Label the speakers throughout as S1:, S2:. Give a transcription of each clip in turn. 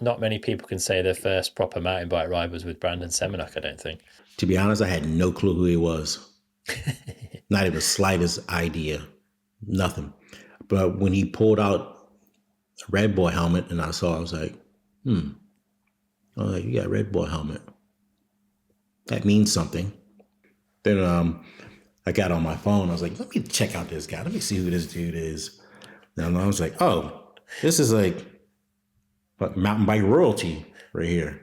S1: Not many people can say their first proper mountain bike ride was with Brandon Semenuk, I don't think.
S2: To be honest, I had no clue who he was. Not even the slightest idea. Nothing. But when he pulled out a Red Bull helmet and I saw, I was like, I was like, you got a Red Bull helmet. That means something. Then I got on my phone. I was like, let me check out this guy. Let me see who this dude is. And I was like, oh, this is like mountain bike royalty right here.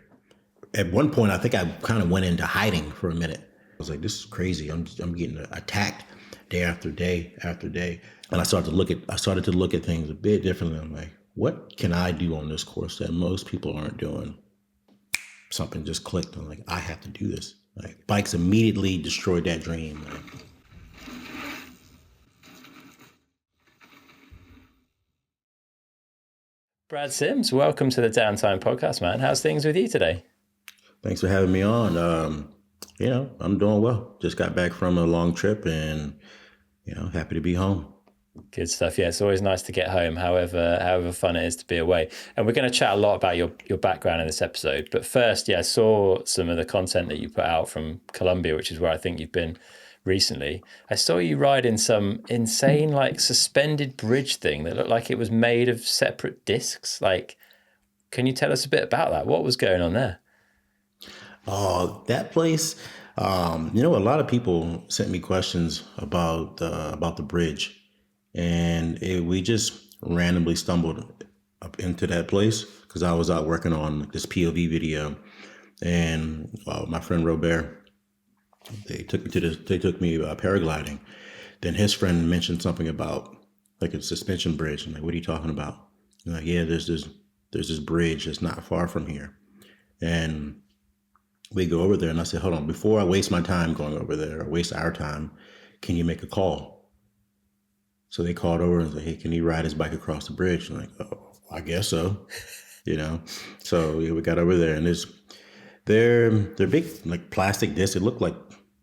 S2: At one point, I think I kind of went into hiding for a minute. I was like, this is crazy. I'm getting attacked day after day after day. And I started to look at things a bit differently. I'm like, what can I do on this course that most people aren't doing? Something just clicked. I'm like, I have to do this. Like, bikes immediately destroyed that dream. Like,
S1: Brad Sims, welcome to the Downtime Podcast, man. How's things with you today?
S2: thanks for having me on. I'm doing well. Just got back from a long trip and, happy to be home.
S1: Good stuff. Yeah, it's always nice to get home, however fun it is to be away. And we're going to chat a lot about your background in this episode. But first, I saw some of the content that you put out from Colombia, which is where I think you've been recently. I saw you riding some insane, like, suspended bridge thing that looked like it was made of separate discs. Like, can you tell us a bit about that? What was going on there?
S2: Oh, that place. A lot of people sent me questions about the bridge, and we just randomly stumbled up into that place because I was out working on this POV video, and my friend Robert, they took me paragliding. Then his friend mentioned something about like a suspension bridge. I'm like, what are you talking about? And like, yeah, there's this bridge that's not far from here, and we go over there, and I said, hold on, before I waste my time going over there or waste our time, can you make a call? So they called over and said, hey, can he ride his bike across the bridge? I'm like, oh, I guess so, So we got over there, and they're big, like plastic discs. It looked like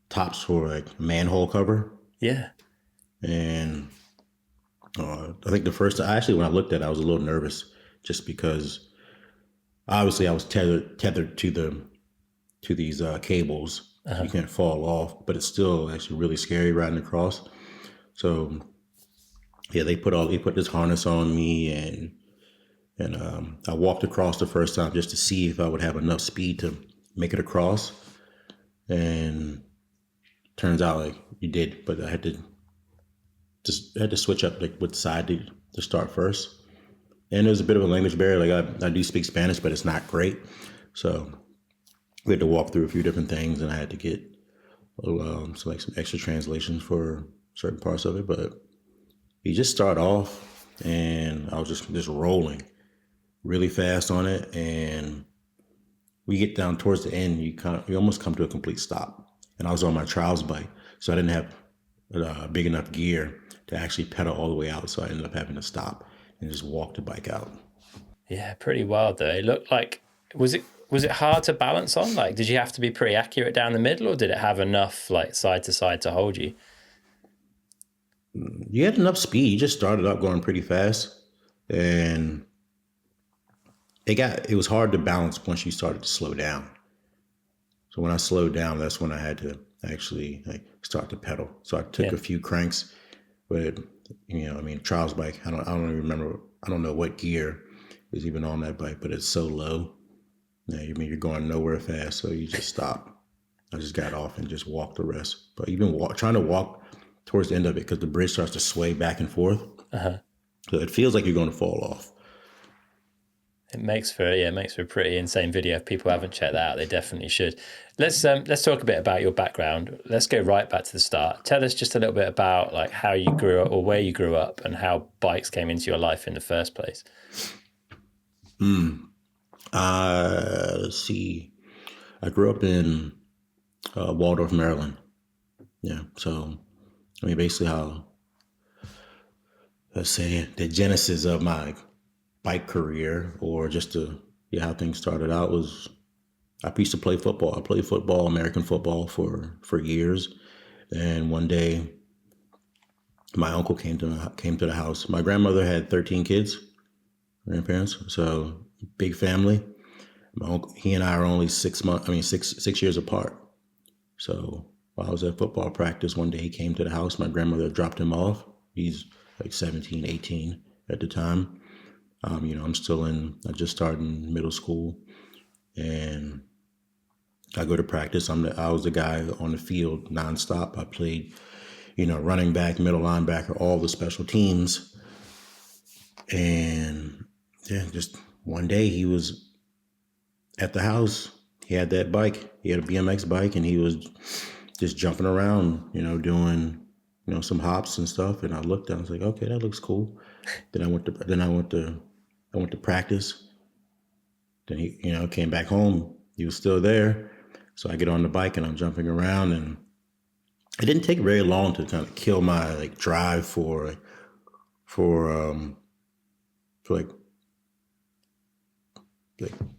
S2: tops for like manhole cover.
S1: Yeah.
S2: And I think actually when I looked at it, I was a little nervous just because obviously I was tethered to these cables. So you can't fall off, but it's still actually really scary riding across. So yeah, they put this harness on me, and I walked across the first time just to see if I would have enough speed to make it across. And turns out like you did, but I had to switch up like what side to start first. And there's a bit of a language barrier. Like I do speak Spanish, but it's not great. So we had to walk through a few different things, and I had to get some extra translations for certain parts of it. But you just start off, and I was just rolling really fast on it, and we get down towards the end, you almost come to a complete stop. And I was on my trials bike, so I didn't have big enough gear to actually pedal all the way out. So I ended up having to stop and just walk the bike out.
S1: Yeah, pretty wild though. It looked like was it hard to balance on? Like, did you have to be pretty accurate down the middle, or did it have enough like side to side to hold you?
S2: You had enough speed. You just started up going pretty fast, and it was hard to balance once you started to slow down. So when I slowed down, that's when I had to actually like start to pedal. So I took a few cranks, but trials bike. I don't even remember. I don't know what gear is even on that bike, but it's so low. Yeah, you're going nowhere fast, so you just stop. I just got off and just walked the rest. But even trying to walk towards the end of it, because the bridge starts to sway back and forth, so it feels like you're going to fall off.
S1: It makes for a pretty insane video. If people haven't checked that out, they definitely should. Let's talk a bit about your background. Let's go right back to the start. Tell us just a little bit about like how you grew up or where you grew up and how bikes came into your life in the first place.
S2: Let's see. I grew up in Waldorf, Maryland. Yeah, so basically let's say the genesis of my bike career, or just how things started out, was I used to play football. I played football, American football, for years. And one day, my uncle came to the house. My grandmother had 13 kids, grandparents. So big family. My uncle, he and I are only 6 months. I mean, six years apart. So while I was at football practice, one day he came to the house. My grandmother dropped him off. He's like 17, 18 at the time. I'm still I just started in middle school, and I go to practice. I was the guy on the field nonstop. I played, running back, middle linebacker, all the special teams. And yeah, just one day he was at the house. He had that bike. He had a BMX bike, and he was just jumping around, doing, some hops and stuff. And I looked and I was like, okay, that looks cool. I went to practice. Then he, came back home. He was still there. So I get on the bike and I'm jumping around, and it didn't take very long to kind of kill my like drive for like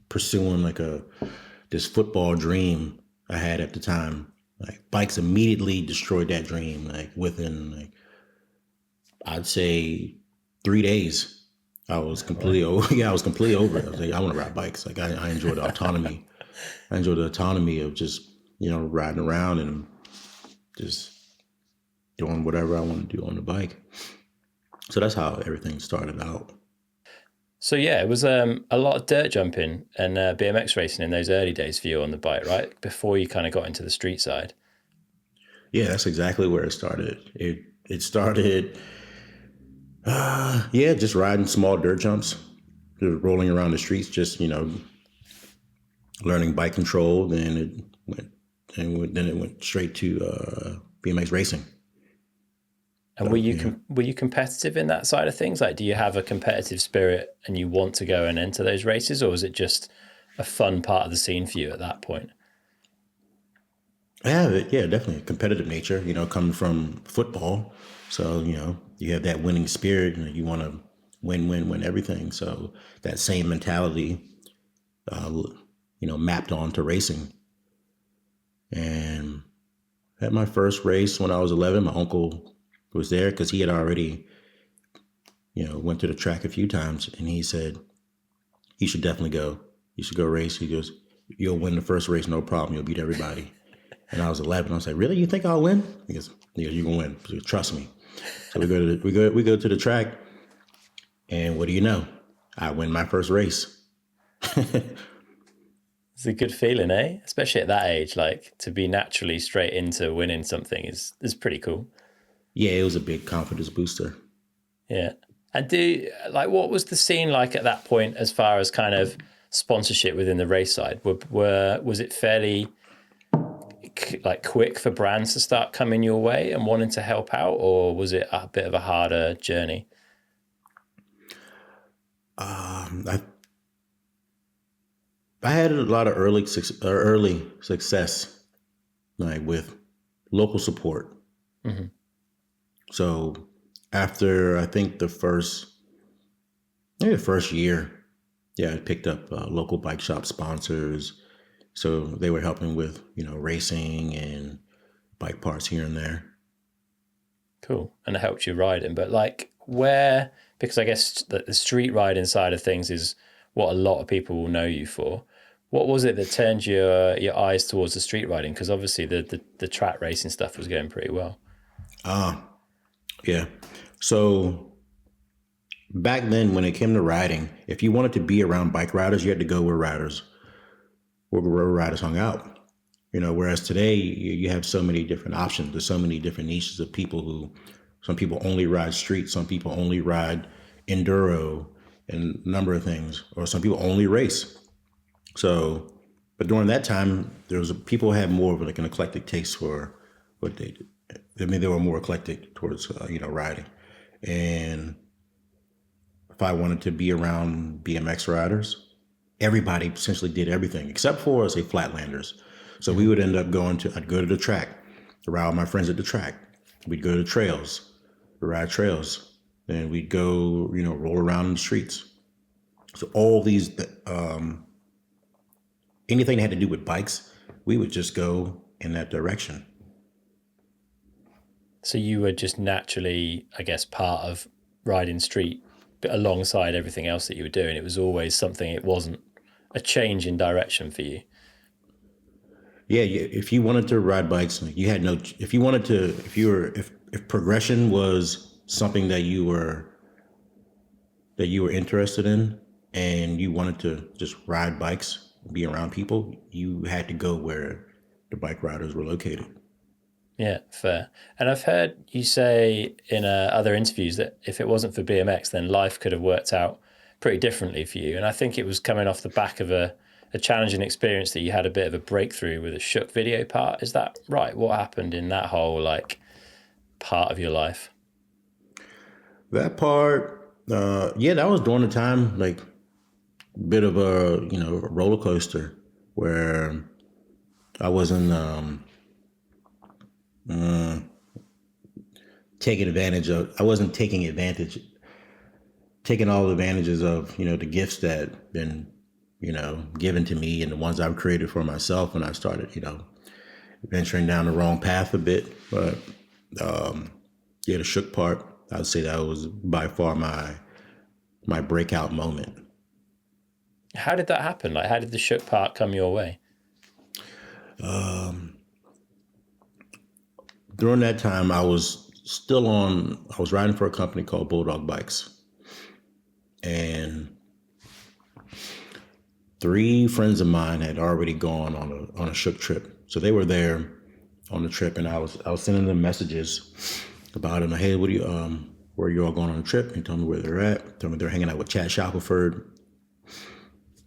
S2: pursuing like this football dream I had at the time. Like bikes immediately destroyed that dream. Like within I'd say 3 days. I was completely over. Yeah, I was completely over it. I was like, I want to ride bikes. Like I enjoy the autonomy. I enjoy the autonomy of just riding around and just doing whatever I want to do on the bike. So that's how everything started out.
S1: So yeah, it was a lot of dirt jumping and BMX racing in those early days for you on the bike, right? Before you kind of got into the street side.
S2: Yeah, that's exactly where it started. It started, yeah, just riding small dirt jumps, just rolling around the streets, just learning bike control. Then it went straight to BMX racing.
S1: And
S2: So yeah,
S1: were you competitive in that side of things? Like, do you have a competitive spirit and you want to go and enter those races, or was it just a fun part of the scene for you at that point?
S2: I have it. Yeah, definitely competitive nature. Coming from football, so you have that winning spirit, and you want to win, win, win everything. So that same mentality, uh, mapped onto racing. And at my first race when I was 11, my uncle was there because he had already, went to the track a few times, and he said, "You should definitely go. You should go race." He goes, "You'll win the first race, no problem. You'll beat everybody." And I was 11. I was like, "Really? You think I'll win?" He goes, "Yeah, you're gonna win. So trust me." So we go to the track, and what do you know? I win my first race.
S1: It's a good feeling, eh? Especially at that age, like to be naturally straight into winning something is pretty cool.
S2: Yeah, it was a big confidence booster.
S1: Yeah. And what was the scene like at that point as far as kind of sponsorship within the race side? Was it fairly like quick for brands to start coming your way and wanting to help out, or was it a bit of a harder journey?
S2: I had a lot of early success, like with local support.
S1: Mm-hmm.
S2: So after I think maybe the first year, yeah, I picked up local bike shop sponsors. So they were helping with racing and bike parts here and there.
S1: Cool. And it helped you riding. But like where, because I guess the street riding side of things is what a lot of people will know you for. What was it that turned your eyes towards the street riding? Because obviously the track racing stuff was going pretty well.
S2: Ah, yeah. So back then, when it came to riding, if you wanted to be around bike riders, you had to go where riders hung out. Whereas today you have so many different options. There's so many different niches of people some people only ride street, some people only ride enduro and a number of things, or some people only race. So, but during that time, people had more of like an eclectic taste for what they did. I mean, they were more eclectic towards riding. And if I wanted to be around BMX riders, everybody essentially did everything except for say flatlanders. So we
S1: Mm-hmm.
S2: would end up I'd go to the track, ride with my friends at the track. We'd go to trails, ride trails. Then we'd go, roll around in the streets. So all these, anything that had to do with bikes, we would just go in that direction.
S1: So you were just naturally, I guess, part of riding street alongside everything else that you were doing. It was always something. It wasn't a change in direction for you.
S2: Yeah, if you wanted to ride bikes, you had no. If you wanted to, if progression was something that you were interested in, and you wanted to just ride bikes, be around people, you had to go where the bike riders were located.
S1: Yeah, fair. And I've heard you say in other interviews that if it wasn't for BMX, then life could have worked out pretty differently for you. And I think it was coming off the back of a challenging experience that you had a bit of a breakthrough with a shook video part. Is that right? What happened in that whole like part of your life?
S2: That part, yeah, that was during the time, like bit of a a roller coaster where I wasn't taking advantage of. I wasn't taking all advantages of the gifts that been given to me and the ones I've created for myself. And I started venturing down the wrong path a bit, but yeah, the shook part, I'd say that was by far my breakout moment.
S1: How did that happen? Like, how did the shook part come your way?
S2: During that time, I was riding for a company called Bulldog Bikes. And three friends of mine had already gone on a shook trip. So they were there on the trip, and I was sending them messages about it. Like, hey, what do you where are you all going on a trip? And told me where they're at. Told me they're hanging out with Chad Shackelford,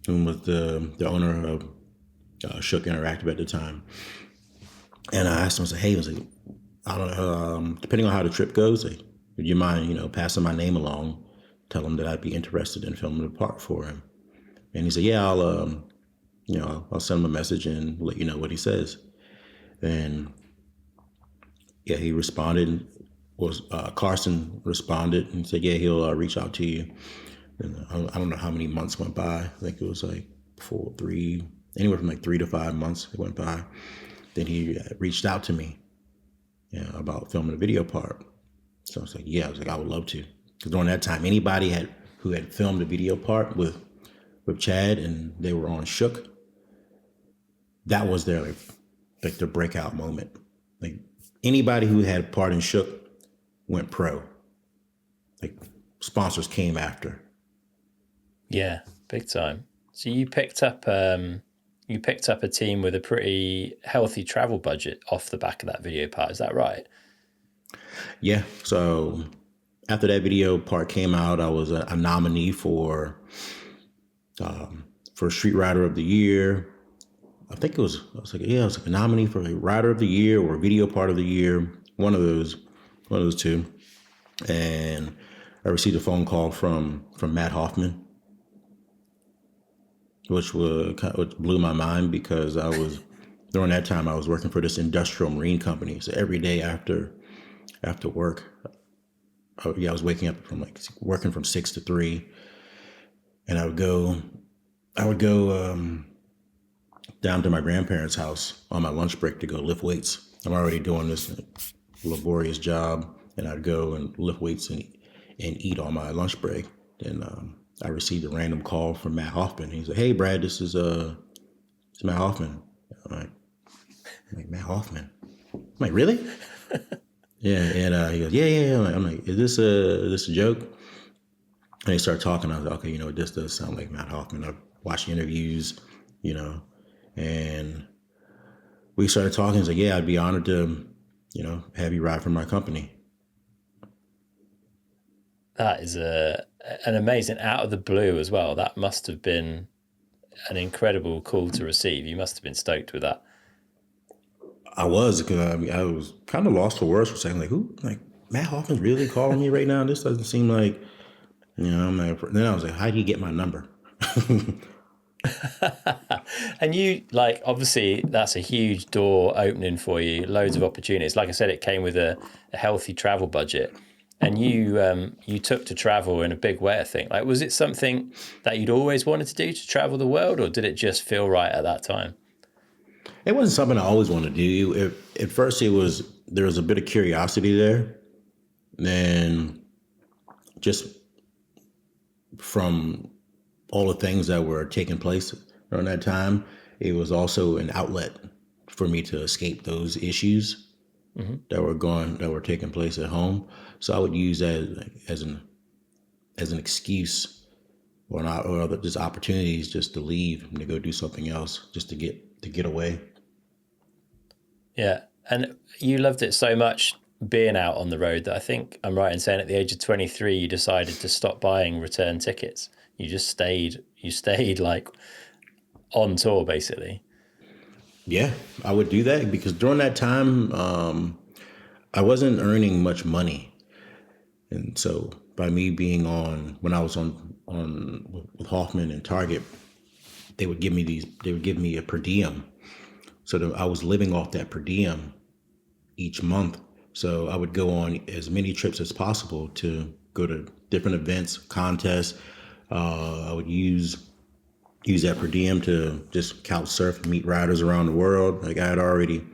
S2: who was the owner of Shook Interactive at the time. And I asked him, I said, hey, I was like, I don't know, depending on how the trip goes, like, would you mind, passing my name along? Tell him that I'd be interested in filming the part for him. And he said, yeah, I'll send him a message and let you know what he says. And yeah, he responded. Carson responded and said, yeah, he'll reach out to you. And I don't know how many months went by. I think it was like anywhere from like 3 to 5 months went by. Then he reached out to me about filming the video part. So I was like, yeah, I would love to. Because during that time, anybody who had filmed the video part with Chad and they were on Shook, that was their their breakout moment. Like anybody who had a part in Shook went pro. Like sponsors came after.
S1: Yeah, big time. So you picked up a team with a pretty healthy travel budget off the back of that video part. Is that right?
S2: Yeah. So after that video part came out, I was a nominee for Street Rider of the Year. I think I was like a nominee for a Rider of the Year or Video Part of the Year, one of those two. And I received a phone call from Matt Hoffman, which blew my mind because during that time I was working for this industrial marine company. So every day after work, I was waking up working from 6 to 3, and I would go down to my grandparents' house on my lunch break to go lift weights. I'm already doing this laborious job, and I'd go and lift weights and eat on my lunch break. Then I received a random call from Matt Hoffman. He's like, "Hey, Brad, this is it's Matt Hoffman." I'm like, Matt Hoffman? I'm like, really? Yeah, and he goes, yeah. I'm like, is this a joke? And he started talking. I was like, okay, this does sound like Matt Hoffman. I've watched interviews, and we started talking. He's like, yeah, I'd be honored to, have you ride for my company.
S1: That is an amazing, out of the blue as well. That must have been an incredible call to receive. You must have been stoked with that.
S2: I was, because I was kind of lost for words for saying, like, who, like, Matt Hoffman's really calling me right now? This doesn't seem like, I'm like, then I was like, how do you get my number?
S1: And you, like, obviously that's a huge door opening for you, loads of opportunities. Like I said, it came with a healthy travel budget, and you took to travel in a big way, I think. Like, was it something that you'd always wanted to do, to travel the world, or did it just feel right at that time?
S2: It wasn't something I always wanted to do. At first, there was a bit of curiosity there. Then just from all the things that were taking place during that time, it was also an outlet for me to escape those issues that were taking place at home. So I would use that as an excuse or not, or other just opportunities just to leave and to go do something else, just to get away.
S1: Yeah. And you loved it so much being out on the road that I think I'm right in saying at the age of 23, you decided to stop buying return tickets. You stayed like on tour basically.
S2: Yeah, I would do that because during that time, I wasn't earning much money, and so by me being on when I was on with Hoffman and Target, they would give me a per diem, so that I was living off that per diem each month. So I would go on as many trips as possible to go to different events, contests. I would use that per diem to just couch surf and meet riders around the world. Like I had already,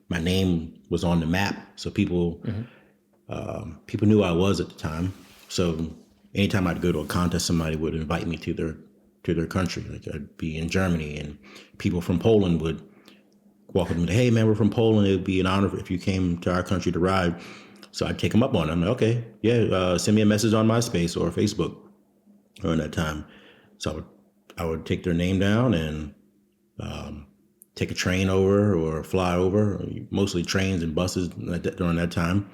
S2: my name was on the map, so people knew who I was at the time. So anytime I'd go to a contest, somebody would invite me to their country. Like I'd be in Germany, and people from Poland would walk up to me, hey man, we're from Poland. It would be an honor if you came to our country to ride. So I'd take them up on it. I'm like, okay, yeah, send me a message on MySpace or Facebook during that time. So I would take their name down and take a train over or fly over, mostly trains and buses during that time.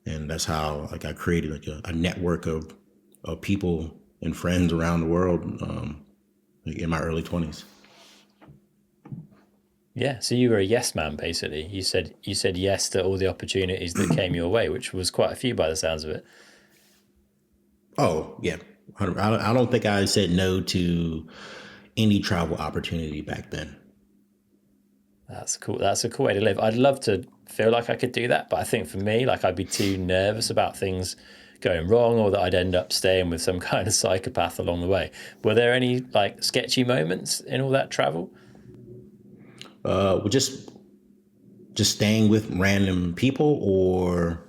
S2: And that's how like I created like a network of people and friends around the world like in my early 20s.
S1: Yeah, so you were a yes man basically. You said yes to all the opportunities that came your way, which was quite a few by the sounds of it.
S2: Oh, yeah. I don't think I said no to any travel opportunity back then.
S1: That's cool. That's a cool way to live. I'd love to feel like I could do that, but I think for me, like I'd be too nervous about things going wrong or that I'd end up staying with some kind of psychopath along the way. Were there any like sketchy moments in all that travel?
S2: Well, just staying with random people or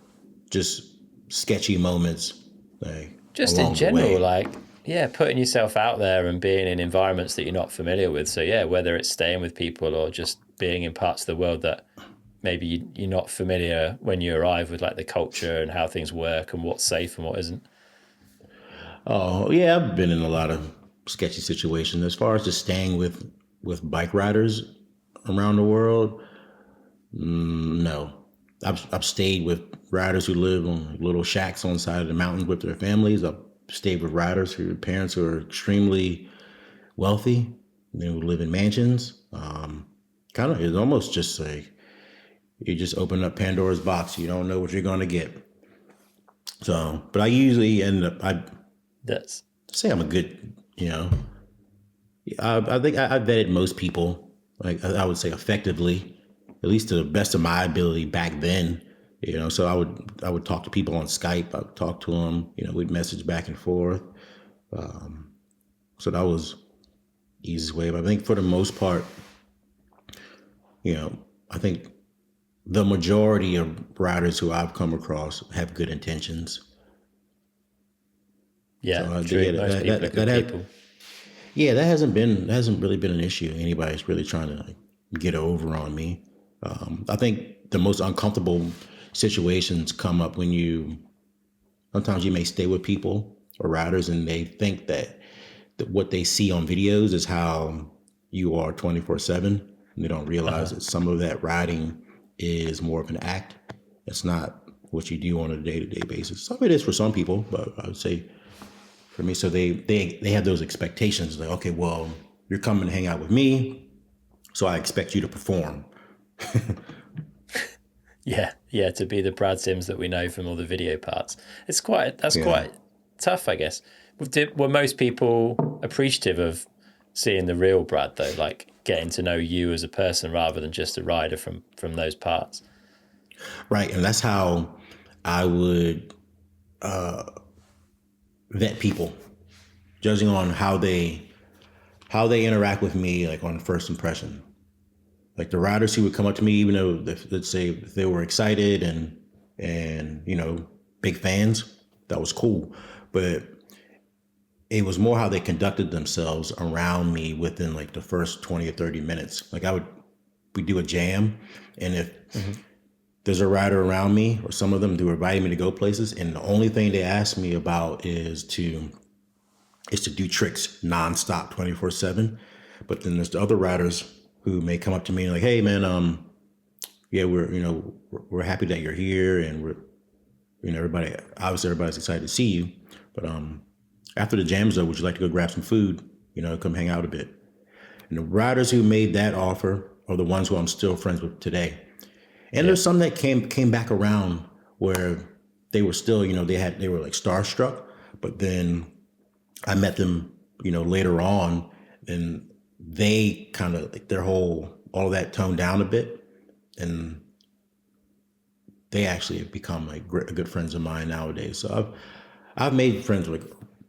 S2: just sketchy moments like
S1: Just in
S2: along the
S1: general,
S2: way.
S1: like, yeah, putting yourself out there and being in environments that you're not familiar with. So, yeah, whether it's staying with people or just being in parts of the world that maybe you're not familiar when you arrive with, like the culture and how things work and what's safe and what isn't.
S2: Oh yeah, I've been in a lot of sketchy situations. As far as just staying with bike riders around the world, no. I've stayed with riders who live on little shacks on the side of the mountains with their families. I've stayed with riders whose parents who are extremely wealthy. They who live in mansions. Kind of, it's almost just like you just open up Pandora's box. You don't know what you're going to get. So, but I usually end up, I
S1: That's,
S2: say I'm a good, you know, I think I vetted most people, like I would say effectively, at least to the best of my ability back then. You know, so I would talk to people on Skype. I would talk to them. You know, we'd message back and forth. So that was the easiest way. But I think for the most part, you know, I think the majority of riders who I've come across have good intentions. So
S1: yeah, true.
S2: yeah,
S1: Most people are good people.
S2: yeah, that hasn't really been an issue. Anybody's really trying to like, get over on me. I think the most uncomfortable situations come up when sometimes you may stay with people or riders and they think that what they see on videos is how you are 24/7. And they don't realize that some of that riding is more of an act. It's not what you do on a day-to-day basis. Some of it is for some people, but I would say for me, so they have those expectations like, okay, well, you're coming to hang out with me, so I expect you to perform.
S1: Yeah, yeah, to be the Brad Sims that we know from all the video parts. That's
S2: Yeah.
S1: quite tough, I guess. Were most people appreciative of seeing the real Brad though, like getting to know you as a person rather than just a rider from those parts?
S2: Right. And that's how I would vet people, judging on how they interact with me, like on first impression. Like the riders who would come up to me, even though let's say if they were excited and you know big fans, that was cool. But it was more how they conducted themselves around me within like the first 20 or 30 minutes. Like we do a jam, and if
S1: Mm-hmm.
S2: there's a rider around me, or some of them do invite me to go places, and the only thing they ask me about is to do tricks nonstop, 24/7. But then there's the other riders who may come up to me and like, hey man, yeah, we're happy that you're here, and everybody's excited to see you. But after the jam's over, would you like to go grab some food? Come hang out a bit. And the riders who made that offer are the ones who I'm still friends with today. And
S1: Yeah.
S2: there's some that came back around where they were still, they were like starstruck, but then I met them, later on, and they kind of like all of that toned down a bit, and they actually have become like good friends of mine nowadays. So I've made friends like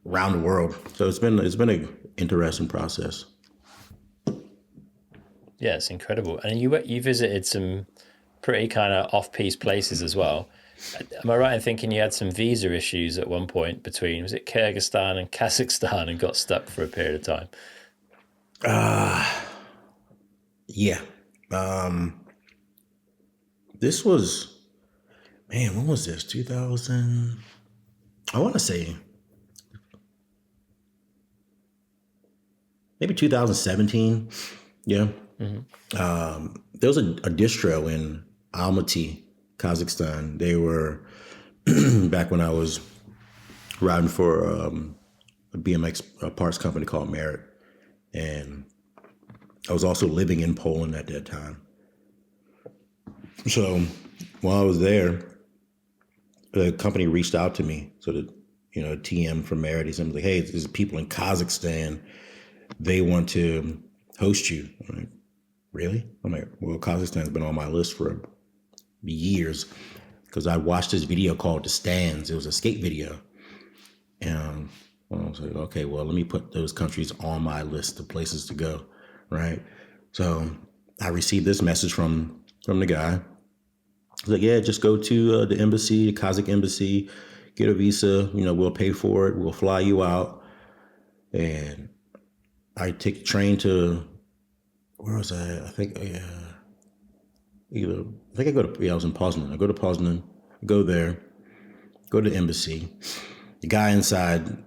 S2: around the world. So it's been a interesting process.
S1: Yeah, it's incredible. And you visited some pretty kind of off-piste places as well. Am I right in thinking you had some visa issues at one point between, was it Kyrgyzstan and Kazakhstan, and got stuck for a period of time?
S2: Yeah. This was, man, when was this? 2000. I want to say maybe 2017. Yeah.
S1: Mm-hmm.
S2: There was a distro in Almaty, Kazakhstan. They were back when I was riding for a BMX parts company called Merit, and I was also living in Poland at that time. So while I was there, the company reached out to me. So that TM from Merit, he said, like, "Hey, there's people in Kazakhstan. They want to host you." I'm like, really? I'm like, well, Kazakhstan's been on my list for years because I watched this video called The Stands. It was a skate video. And I was like, okay, well, let me put those countries on my list of places to go, right? So I received this message from the guy. He's like, yeah, just go to the embassy, the Kazakh embassy, get a visa. We'll pay for it. We'll fly you out. And I take the train to, where was I? I think I was in Poznan. I go to Poznan, go there, go to the embassy. The guy inside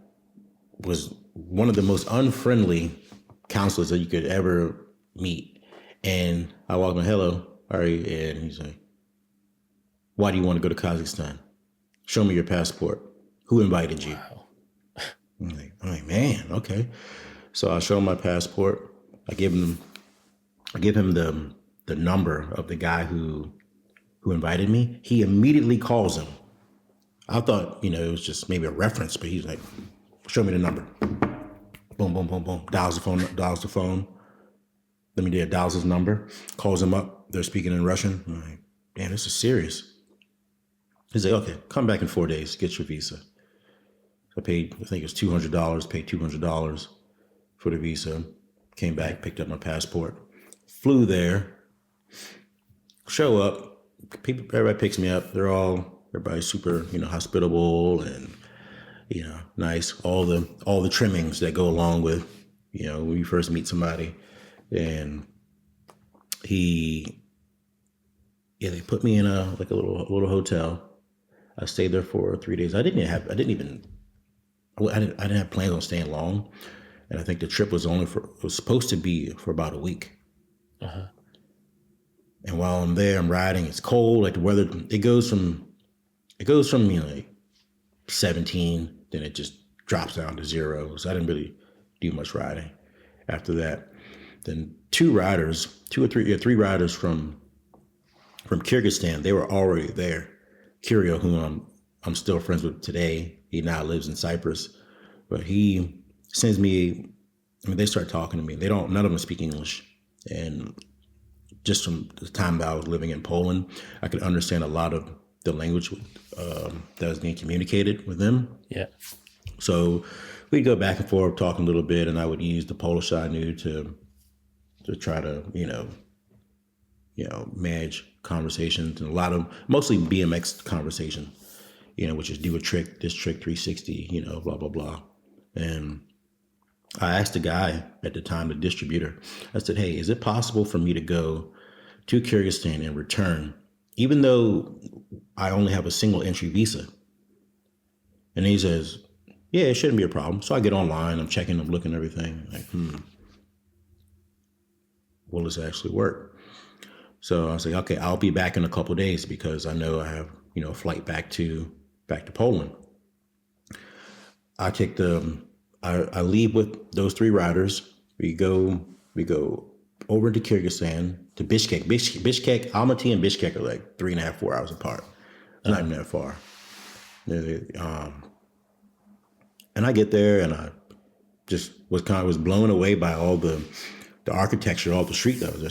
S2: was one of the most unfriendly counselors that you could ever meet. And I walked in, hello, how are you? And he's like, why do you want to go to Kazakhstan? Show me your passport. Who invited you?
S1: Wow.
S2: I'm like, man, okay. So I show him my passport. I give him the number of the guy who invited me. He immediately calls him. I thought, it was just maybe a reference, but he's like, show me the number. Boom, boom, boom, boom. Dials the phone. Let me dials his number. Calls him up. They're speaking in Russian. I'm like, damn, this is serious. He's like, okay, come back in 4 days, get your visa. I paid, I think it was $200, paid $200 for the visa. Came back, picked up my passport, flew there, show up. Everybody picks me up. Everybody's super, hospitable and, nice. All the trimmings that go along with, when you first meet somebody. And they put me in a little hotel. I stayed there for 3 days. I didn't have plans on staying long. And I think the trip was supposed to be for about a week.
S1: Uh-huh.
S2: And while I'm there, I'm riding. It's cold. Like the weather, it goes from like 17, then it just drops down to 0. So I didn't really do much riding after that. Then three riders from Kyrgyzstan. They were already there. Kirill, whom I'm still friends with today. He now lives in Cyprus, but he sends me. They start talking to me. None of them speak English, and just from the time that I was living in Poland, I could understand a lot of the language that was being communicated with them.
S1: Yeah.
S2: So we'd go back and forth, talking a little bit, and I would use the Polish I knew to try to, manage conversations, and mostly BMX conversation, which is do a trick, this trick 360, blah, blah, blah. And I asked the guy at the time, the distributor, I said, hey, is it possible for me to go to Kyrgyzstan and return, even though I only have a single entry visa? And he says, yeah, it shouldn't be a problem. So I get online, I'm checking, I'm looking at everything. Like, will this actually work? So I was like, okay, I'll be back in a couple of days because I know I have, a flight back to Poland. I take I leave with those three riders. We go over to Kyrgyzstan to Bishkek. Bishkek, Almaty and Bishkek are like 3.5, 4 hours apart. It's not even that far. And I get there and I just was blown away by all the architecture, all the street that was there.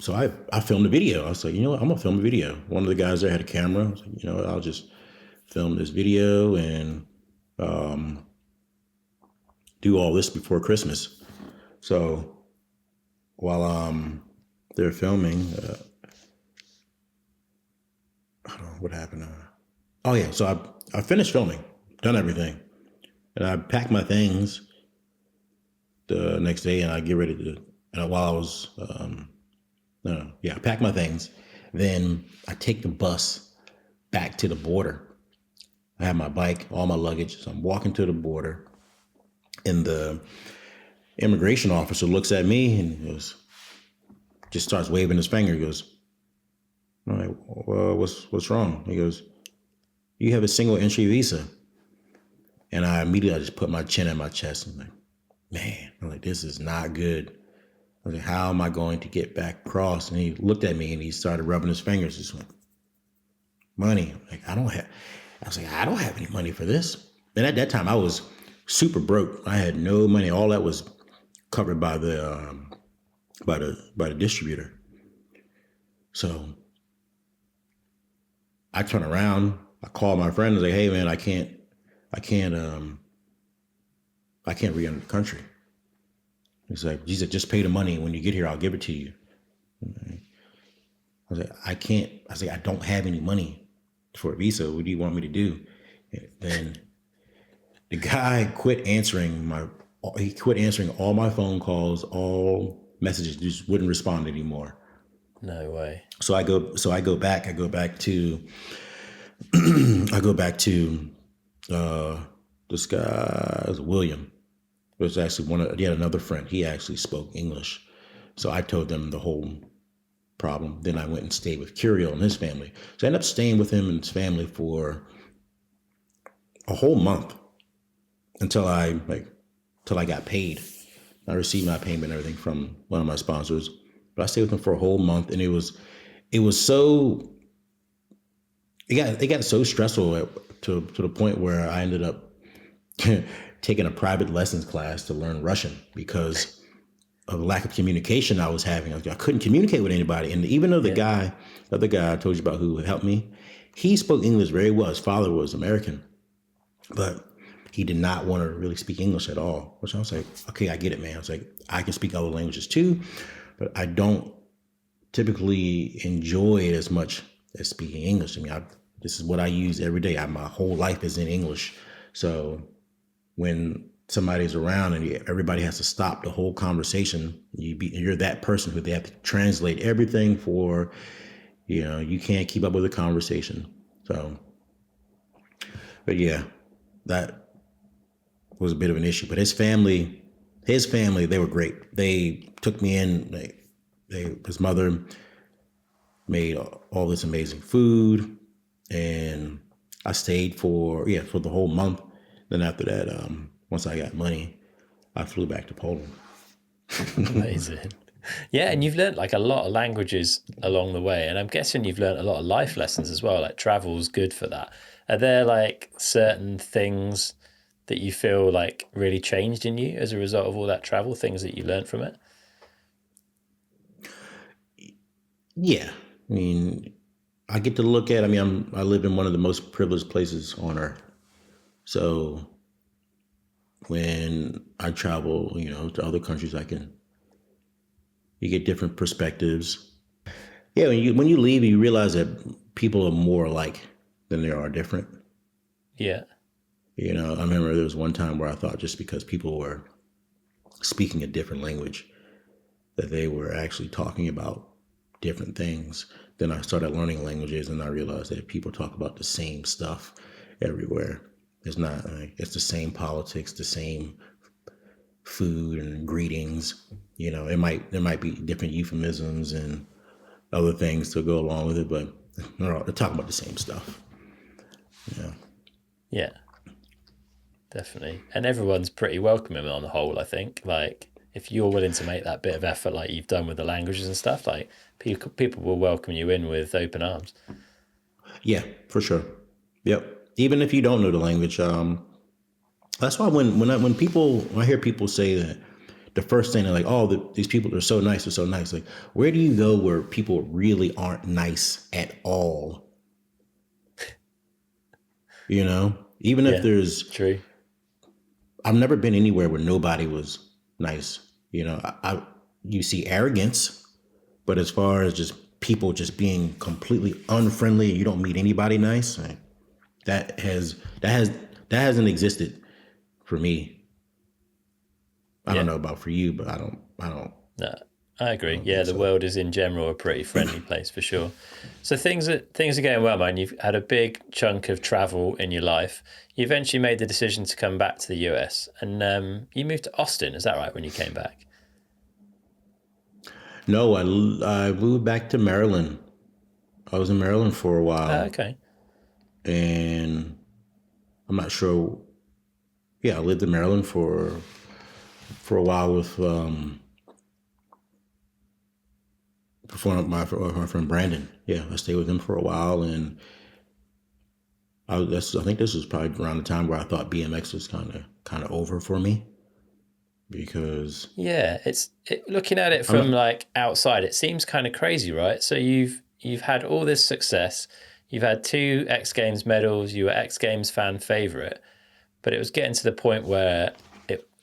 S2: So I filmed a video. I was like, you know what, I'm gonna film a video. One of the guys there had a camera. I was like, you know what, I'll just film this video and do all this before Christmas. So while they're filming, I don't know what happened. Oh yeah, so I finished filming, done everything, and I packed my things the next day, and I get ready to. And while I was, I packed my things. Then I take the bus back to the border. I have my bike, all my luggage. So I'm walking to the border, and the immigration officer looks at me and goes, just starts waving his finger. He goes, "All right, well, what's wrong?" He goes, "You have a single entry visa." And I immediately just put my chin in my chest. I'm like, man, this is not good. I was like, how am I going to get back across? And he looked at me and he started rubbing his fingers. Just went, money. I was like, I don't have any money for this. And at that time I was super broke. I had no money. All that was covered by the distributor. So I turn around, I call my friend and say, hey man, I can't re-enter the country. He's like, he said, just pay the money. When you get here, I'll give it to you. I was like, I can't. I was like, I don't have any money for a visa. What do you want me to do? Then the guy quit answering all my phone calls, all messages, just wouldn't respond anymore.
S1: No way.
S2: So I go back to this guy, it was William. It was actually he had another friend. He actually spoke English. So I told them the whole problem. Then I went and stayed with Curiel and his family. So I ended up staying with him and his family for a whole month until I got paid. I received my payment and everything from one of my sponsors. But I stayed with him for a whole month, and it got so stressful to the point where I ended up taking a private lessons class to learn Russian because of the lack of communication I was having. I couldn't communicate with anybody. And even though the other guy I told you about who helped me, he spoke English very well. His father was American, but he did not want to really speak English at all, which I was like, okay, I get it, man. I was like, I can speak other languages too, but I don't typically enjoy it as much as speaking English. I mean, this is what I use every day. My whole life is in English. So when somebody's around and everybody has to stop the whole conversation, you're that person who they have to translate everything for, you can't keep up with the conversation. So, but yeah, that was a bit of an issue. But his family, they were great. They took me in. His mother made all this amazing food, and I stayed for the whole month. Then after that, once I got money, I flew back to Poland.
S1: Amazing. Yeah, and you've learned like a lot of languages along the way, and I'm guessing you've learned a lot of life lessons as well. Like travel's good for that. Are there like certain things that you feel like really changed in you as a result of all that travel, things that you learned from it?
S2: Yeah. I mean, I get to look at, I live in one of the most privileged places on earth. So when I travel, to other countries, you get different perspectives. Yeah. When you leave, you realize that people are more alike than they are different.
S1: Yeah.
S2: You know, I remember there was one time where I thought just because people were speaking a different language, that they were actually talking about different things. Then I started learning languages and I realized that people talk about the same stuff everywhere. It's not like it's the same politics, the same food and greetings. You know, there might be different euphemisms and other things to go along with it, but they're talking about the same stuff. Yeah.
S1: Yeah, definitely. And everyone's pretty welcoming on the whole, I think. Like, if you're willing to make that bit of effort, like you've done with the languages and stuff, like people will welcome you in with open arms.
S2: Yeah, for sure. Yep. Even if you don't know the language, that's why when I hear people say that, the first thing they're like, oh, these people are so nice, they're so nice. Like, where do you go where people really aren't nice at all? You know, even if
S1: Yeah,
S2: there's,
S1: true.
S2: I've never been anywhere where nobody was nice. You know, you see arrogance, but as far as just people just being completely unfriendly, you don't meet anybody nice. Like, that has that has that hasn't existed for me. I don't
S1: Yeah,
S2: know about for you, but
S1: no, I
S2: I
S1: agree.
S2: don't
S1: Yeah,
S2: think
S1: the
S2: so.
S1: world is in general a pretty friendly place for sure. So things are going well, man. You've had a big chunk of travel in your life. You eventually made the decision to come back to the US, and you moved to Austin. Is that right? When you came back?
S2: No, I moved back to Maryland. I was in Maryland for a while,
S1: Okay.
S2: and I'm not sure. Yeah, I lived in Maryland for a while with my friend Brandon. Yeah, I stayed with him for a while, and I think this was probably around the time where I thought BMX was kind of over for me because
S1: Yeah, looking at it
S2: I'm
S1: from
S2: not.
S1: like outside, it seems kind of crazy, right? So you've had all this success, you've had two X Games medals, you were X Games fan favorite, but it was getting to the point where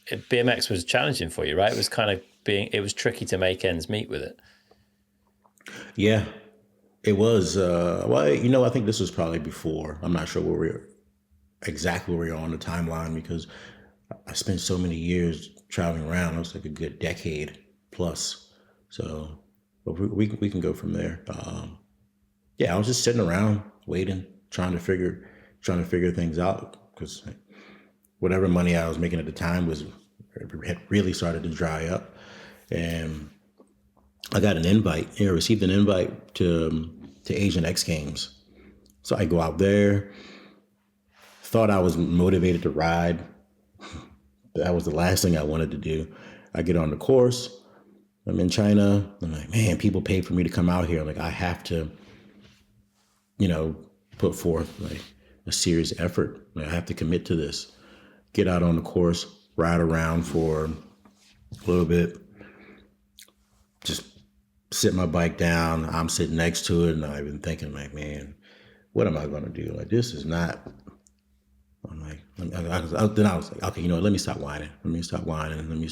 S1: BMX was challenging for you, right? It was kind of it was tricky to make ends meet with it.
S2: Yeah, it was. Well, you know, I think this was probably before. I'm not sure exactly where we are on the timeline because I spent so many years traveling around. It was like a good decade plus. So, but we can go from there. Yeah, I was just sitting around waiting, trying to figure things out because whatever money I was making at the time was had really started to dry up, and I got an invite. You know, received an invite to Asian X Games. So I go out there. Thought I was motivated to ride. That was the last thing I wanted to do. I get on the course. I'm in China. I'm like, man, people paid for me to come out here. Like, I have to, you know, put forth like a serious effort. Like, I have to commit to this. Get out on the course, ride around for a little bit, just sit my bike down. I'm sitting next to it, and I've been thinking, like, man, what am I going to do? Like, this is not. I'm like, then I was like, okay, you know what? Let me stop whining. Let me stop whining. Let me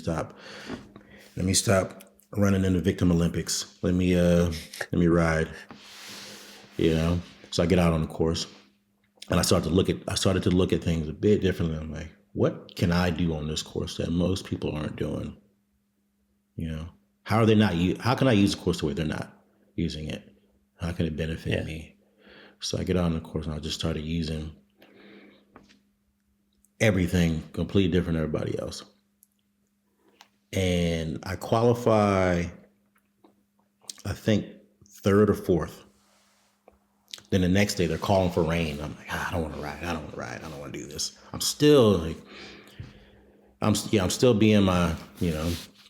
S2: stop running in the victim Olympics. Let me ride. You know. So I get out on the course, and I started to look at things a bit differently. I'm like, what can I do on this course that most people aren't doing? You know, how are they not? How can I use the course the way they're not using it? How can it benefit
S1: Yeah.
S2: me? So I get out on the course, and I just started using everything completely different than everybody else. And I qualify, I think, third or fourth. Then the next day they're calling for rain. I'm like, I don't want to ride. I don't want to ride. I don't want to do this. I'm still like, I'm still being my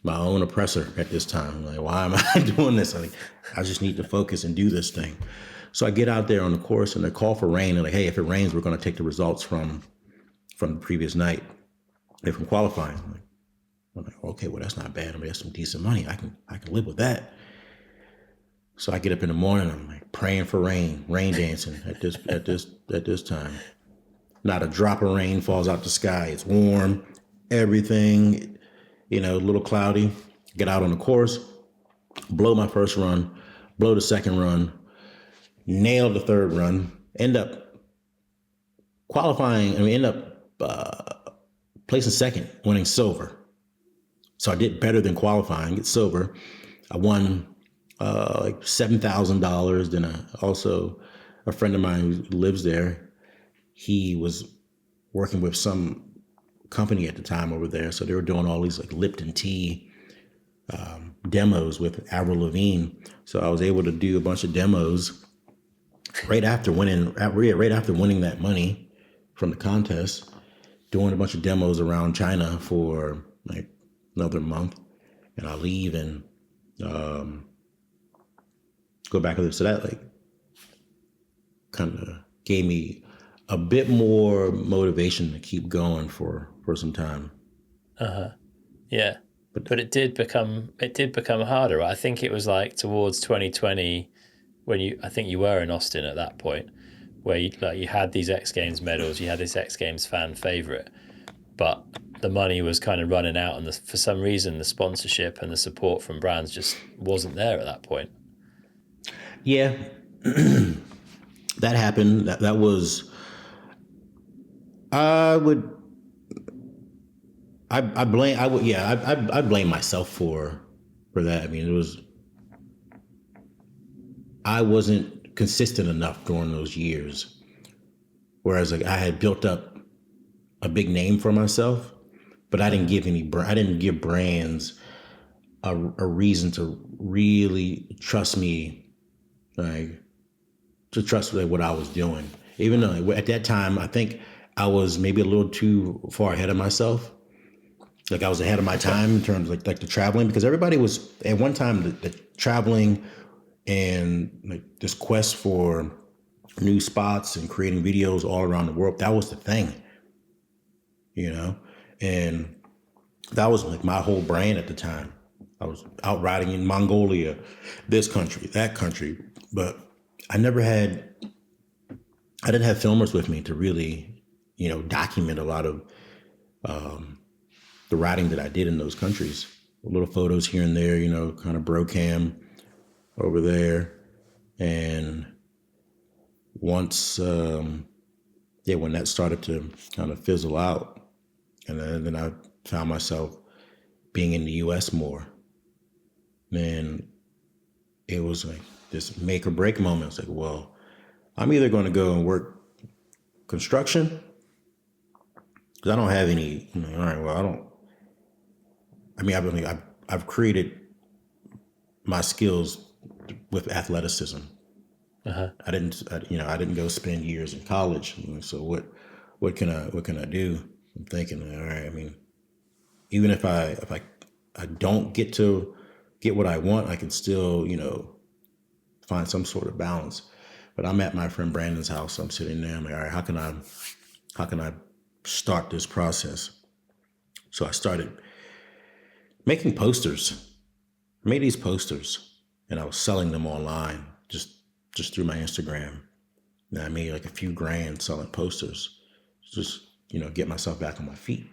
S2: own oppressor at this time. I'm like, why am I doing this? I just need to focus and do this thing. So I get out there on the course and they call for rain. And like, hey, if it rains, we're going to take the results from the previous night. If I'm qualifying, I'm like, okay, well that's not bad. I mean, that's some decent money. I can live with that. So I get up in the morning. I'm like praying for rain dancing at this time. Not a drop of rain falls out the sky. It's warm, everything, you know, a little cloudy. Get out on the course, blow my first run, blow the second run, nail the third run. End up qualifying. I mean, end up placing second, winning silver. So I did better than qualifying, get silver. I won like $7,000. Then also a friend of mine who lives there, he was working with some company at the time over there. So they were doing all these like Lipton tea demos with Avril Lavigne. So I was able to do a bunch of demos right after winning that money from the contest, doing a bunch of demos around China for like another month. And I leave and go back to this. So that like kind of gave me a bit more motivation to keep going for some time.
S1: Yeah. But it did become harder. Right? I think it was like towards 2020 when I think you were in Austin at that point, where you had these X Games medals, you had this X Games fan favorite, but the money was kind of running out, and for some reason the sponsorship and the support from brands just wasn't there at that point.
S2: Yeah, that happened. That was. I blame myself for that. I mean, I wasn't consistent enough during those years. Whereas like I had built up a big name for myself, but I didn't give brands a reason to really trust me, like to trust what I was doing. Even though at that time, I think I was maybe a little too far ahead of myself. Like I was ahead of my time in terms of like the traveling, because everybody was at one time the traveling and like this quest for new spots and creating videos all around the world. That was the thing, and that was like my whole brand at the time. I was out riding in Mongolia, this country, that country, but I didn't have filmers with me to really, document a lot of the riding that I did in those countries. Little photos here and there, kind of bro cam over there. And once, when that started to kind of fizzle out, and then I found myself being in the U.S. more, then it was like this make or break moment. It's like, well, I'm either going to go and work construction because I don't have any. All right, well, I don't. I mean, I've created my skills with athleticism. I didn't go spend years in college. So what can I do? I'm thinking, all right. I mean, even if I don't get what I want, I can still find some sort of balance. But I'm at my friend Brandon's house. I'm sitting there. I'm like, all right, how can I start this process? So I started making posters. I made these posters and I was selling them online just through my Instagram. And I made like a few grand selling posters, just, get myself back on my feet.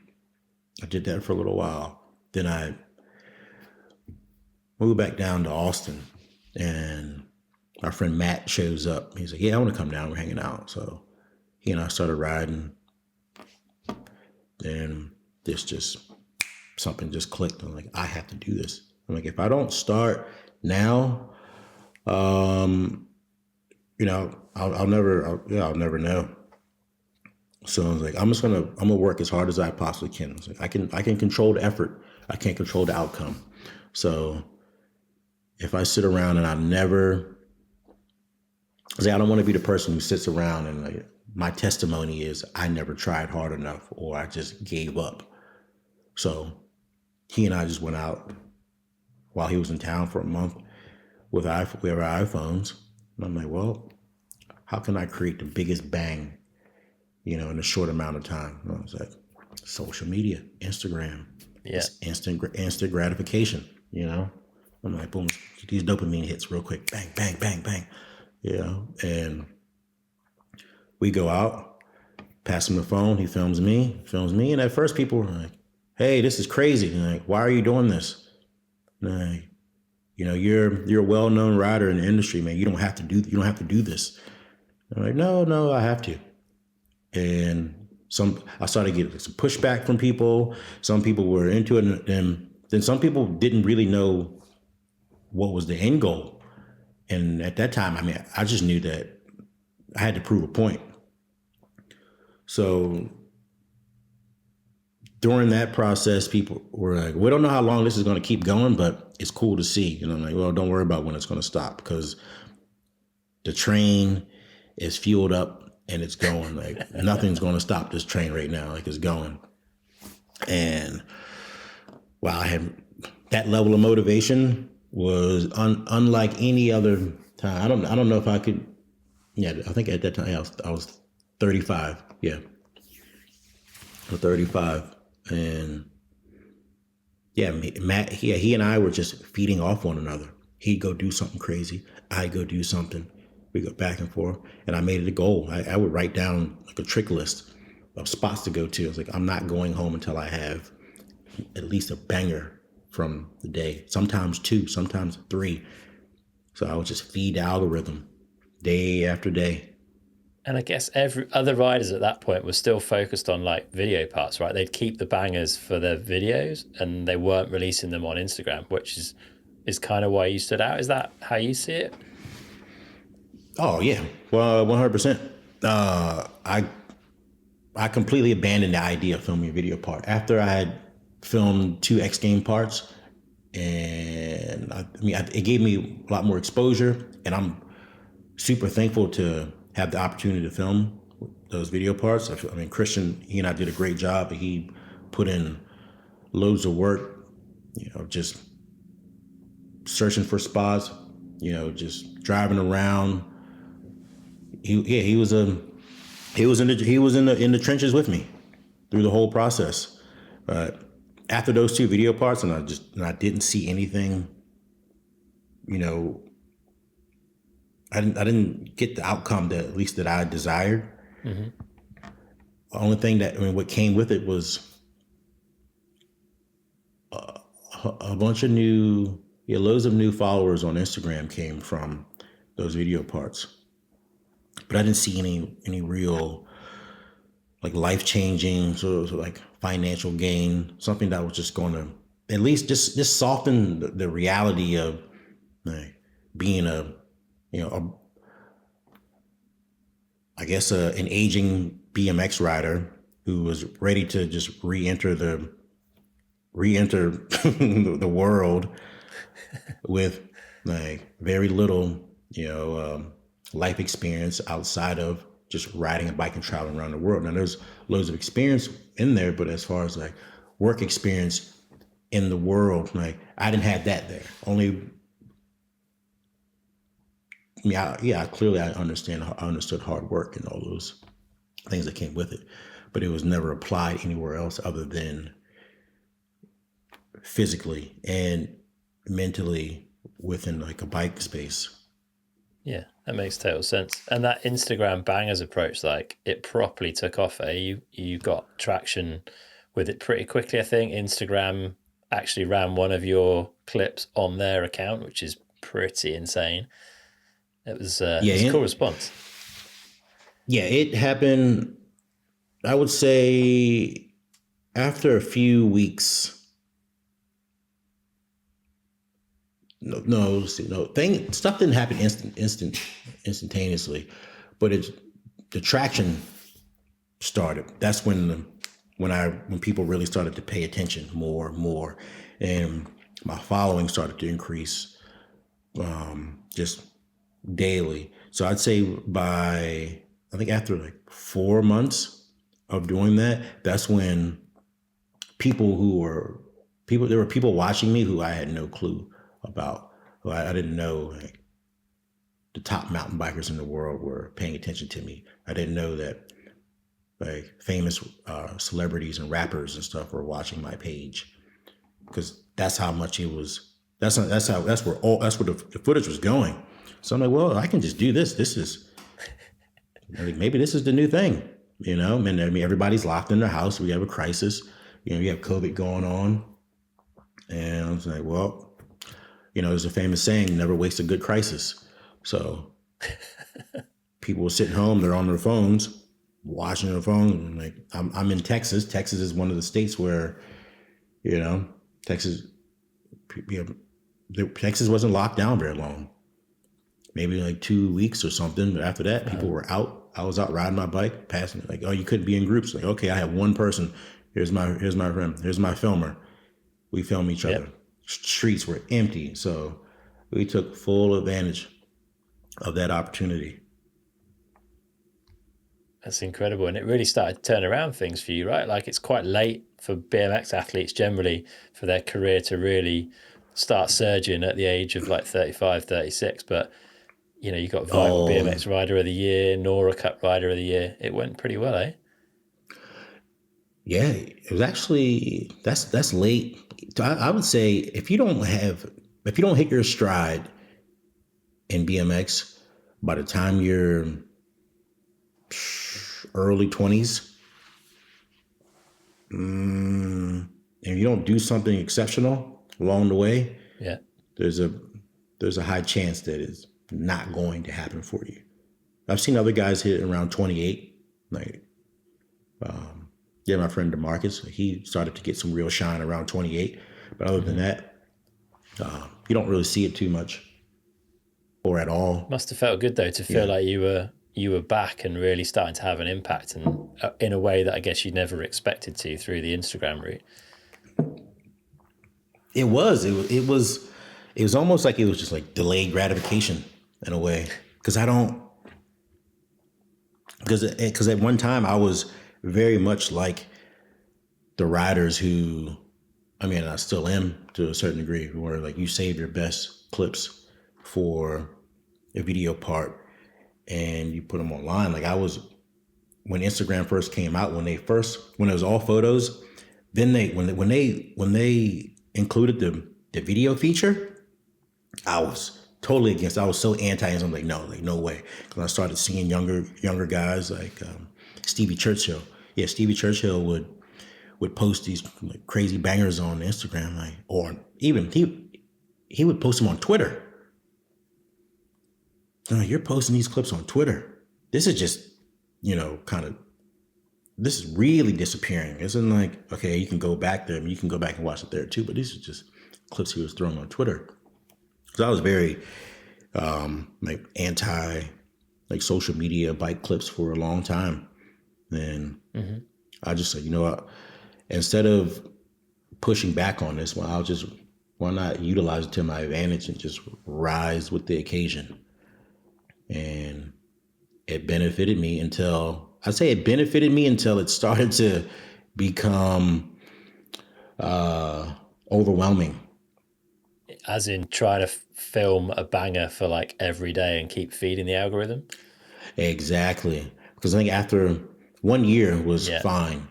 S2: I did that for a little while. Then I moved back down to Austin and our friend Matt shows up. He's like, yeah, I want to come down. We're hanging out. So he and I started riding. Then something just clicked. I'm like, I have to do this. I'm like, if I don't start now, I'll never know. So I was like, I'm gonna work as hard as I possibly can. I was like, I can control the effort. I can't control the outcome. So if I sit around and I don't want to be the person who sits around and like, my testimony is I never tried hard enough or I just gave up. So he and I just went out while he was in town for a month with our iPhones. And I'm like, well, how can I create the biggest bang, in a short amount of time? And I was like, social media, Instagram, instant gratification, I'm like, boom, these dopamine hits real quick, bang, bang, bang, bang, and we go out, pass him the phone, he films me, and at first people were like, hey, this is crazy. And like, why are you doing this? And like, you're a well-known rider in the industry, man. You don't have to do this. I'm like, no, I have to. And I started getting some pushback from people. Some people were into it, and then some people didn't really know what was the end goal. And at that time, I mean, I just knew that I had to prove a point. So during that process, people were like, we don't know how long this is going to keep going, but it's cool to see. You know, I'm like, well, don't worry about when it's going to stop, because the train is fueled up and it's going. Like, nothing's going to stop this train right now. Like, it's going. And wow, I had that level of motivation was unlike any other time. I don't know if I could. Yeah, I think at that time I was 35. Yeah, I was 35, and yeah, Matt. He and I were just feeding off one another. He'd go do something crazy. I'd go do something. We go back and forth, and I made it a goal. I would write down like a trick list of spots to go to. I was like, I'm not going home until I have at least a banger from the day. Sometimes 2, sometimes 3. So I would just feed the algorithm day after day.
S1: And I guess every other riders at that point were still focused on like video parts, right? They'd keep the bangers for their videos and they weren't releasing them on Instagram, which is kind of why you stood out. Is that how you see it?
S2: Oh yeah, well, 100%. I completely abandoned the idea of filming a video part after I had filmed 2 X Game parts, and it gave me a lot more exposure, and I'm super thankful to have the opportunity to film those video parts. I mean, Christian, he and I did a great job. He put in loads of work, just searching for spots, just driving around. He was in the trenches with me through the whole process. After those 2 video parts, and I didn't see anything, I didn't get the outcome that at least that I desired. Mm-hmm. The only thing what came with it was a bunch of loads of new followers on Instagram came from those video parts. But I didn't see any real like life-changing sort of like financial gain, something that was just going to at least just soften the reality of like, being an aging BMX rider who was ready to just re-enter the world with like very little, life experience outside of just riding a bike and traveling around the world. Now there's loads of experience in there, but as far as like work experience in the world, like I didn't have that there. Clearly I understood hard work and all those things that came with it, but it was never applied anywhere else other than physically and mentally within like a bike space.
S1: Yeah, that makes total sense. And that Instagram bangers approach, like it properly took off. You got traction with it pretty quickly. I think Instagram actually ran one of your clips on their account, which is pretty insane. It was a cool response.
S2: Yeah, it happened, I would say, after a few weeks. Stuff didn't happen instantaneously, but the traction started. That's when people really started to pay attention more, and my following started to increase, just daily. So I'd say after like 4 months of doing that, that's when there were people watching me who I had no clue about. I didn't know like the top mountain bikers in the world were paying attention to me. I didn't know that like famous celebrities and rappers and stuff were watching my page, because that's how much it was. That's where the footage was going. So I'm like, well, I can just do this. This is like, maybe this is the new thing, And I mean, everybody's locked in their house. We have a crisis. You have COVID going on, and I was like, well. There's a famous saying, never waste a good crisis. So people were sitting home, they're on their phones. watching the phone. Like I'm in Texas. Texas is one of the states where, you know, Texas, you know, Texas wasn't locked down very long. Maybe like 2 weeks or something. But after that, people were out. I was out riding my bike, passing. Like, oh, you couldn't be in groups. Like, okay, I have one person. Here's my friend. Here's my filmer. We film each other.
S1: Yep.
S2: Streets were empty, so we took full advantage of that opportunity.
S1: That's incredible. And it really started to turn around things for you, right? Like it's quite late for BMX athletes generally for their career to really start surging at the age of like 35, 36. But, you know, you got Vital
S2: Oh,
S1: BMX Rider of the Year, Nora Cup Rider of the Year. It went pretty well, eh?
S2: yeah, it was actually that's late. I would say if you don't hit your stride in BMX by the time you're early 20s, and you don't do something exceptional along the way,
S1: Yeah.
S2: there's a there's a high chance that it's not going to happen for you. I've seen other guys hit around 28. Like, yeah, my friend DeMarcus, he started to get some real shine around 28. But other than that, you don't really see it too much or at all.
S1: Must have felt good though to feel
S2: Yeah,
S1: like you were back and really starting to have an impact, and in a way that I guess you never expected to through the Instagram route.
S2: it was. It was. It was almost like it was just like delayed gratification in a way. Because I don't. Because at one time I was very much like the riders who, I mean, I still am to a certain degree, where like you save your best clips for a video part and you put them online. Like I was when Instagram first came out, when it was all photos, then when they included the video feature, I was totally against. I was so anti, and I'm like no way. Because I started seeing younger guys like Stevie Churchill. Yeah, Stevie Churchill would post these like, crazy bangers on Instagram, like, or even he would post them on Twitter. No, you're posting these clips on Twitter. This is just, kind of, this is really disappearing. It's not like, okay, you can go back there. I mean, you can go back and watch it there too, but these are just clips he was throwing on Twitter. So I was very like anti like social media bike clips for a long time. And I just said, you know what, instead of pushing back on this, why not utilize it to my advantage and just rise with the occasion? And it benefited me until it started to become overwhelming.
S1: As in trying to film a banger for like every day and keep feeding the algorithm.
S2: Exactly. Because I think after 1 year was
S1: Yeah.
S2: fine.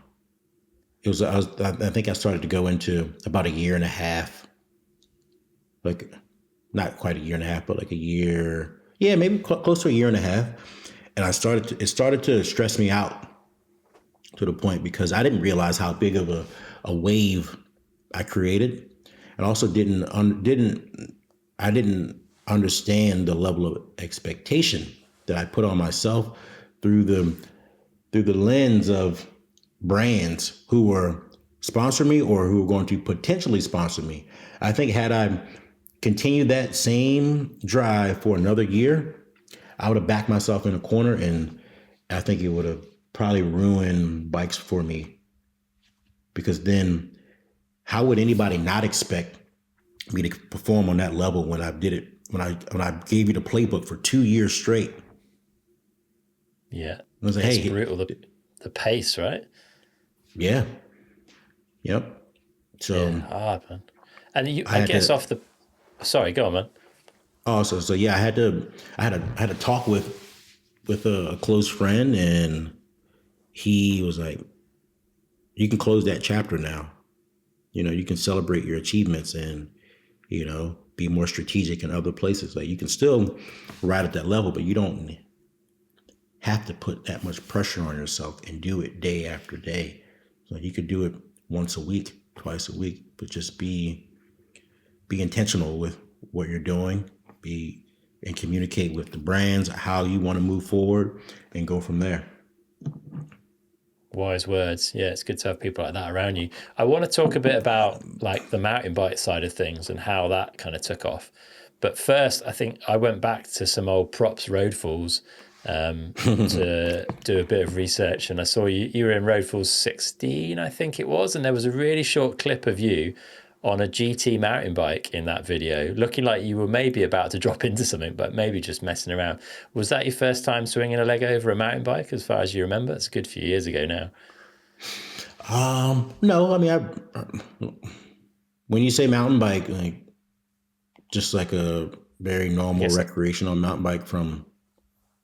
S2: I think I started to go into about a year and a half, like not quite a year and a half, but like a year. Yeah, maybe close to a year and a half. And it started to stress me out to the point because I didn't realize how big of a wave I created, and also I didn't understand the level of expectation that I put on myself through the lens of brands who were sponsoring me or who were going to potentially sponsor me. I think had I continued that same drive for another year, I would have backed myself in a corner, and I think it would have probably ruined bikes for me. Because then, how would anybody not expect me to perform on that level when I did it? When I gave you the playbook for 2 years straight,
S1: Yeah.
S2: I was like,
S1: It's
S2: hey,
S1: brutal. The pace, right?
S2: yeah, yep.
S1: Yeah,
S2: So
S1: hard, man. And
S2: I
S1: I
S2: had
S1: guess
S2: to
S1: off the. Sorry, go on, man.
S2: also, so yeah, I had to talk with a close friend, and he was like, you can close that chapter now. You can celebrate your achievements and, be more strategic in other places. Like you can still ride at that level, but you don't have to put that much pressure on yourself and do it day after day. So you could do it once a week, twice a week, but just be intentional with what you're doing, and communicate with the brands how you want to move forward and go from there.
S1: Wise words. Yeah, it's good to have people like that around you. I want to talk a bit about like the mountain bike side of things and how that kind of took off. But first, I think I went back to some old props road falls to do a bit of research, and I saw you were in road falls 16, I think it was, and there was a really short clip of you on a GT mountain bike in that video, looking like you were maybe about to drop into something, but maybe just messing around. Was that your first time swinging a leg over a mountain bike, as far as you remember? It's a good few years ago now.
S2: No, I mean, when you say mountain bike, like just like a very normal recreational mountain bike from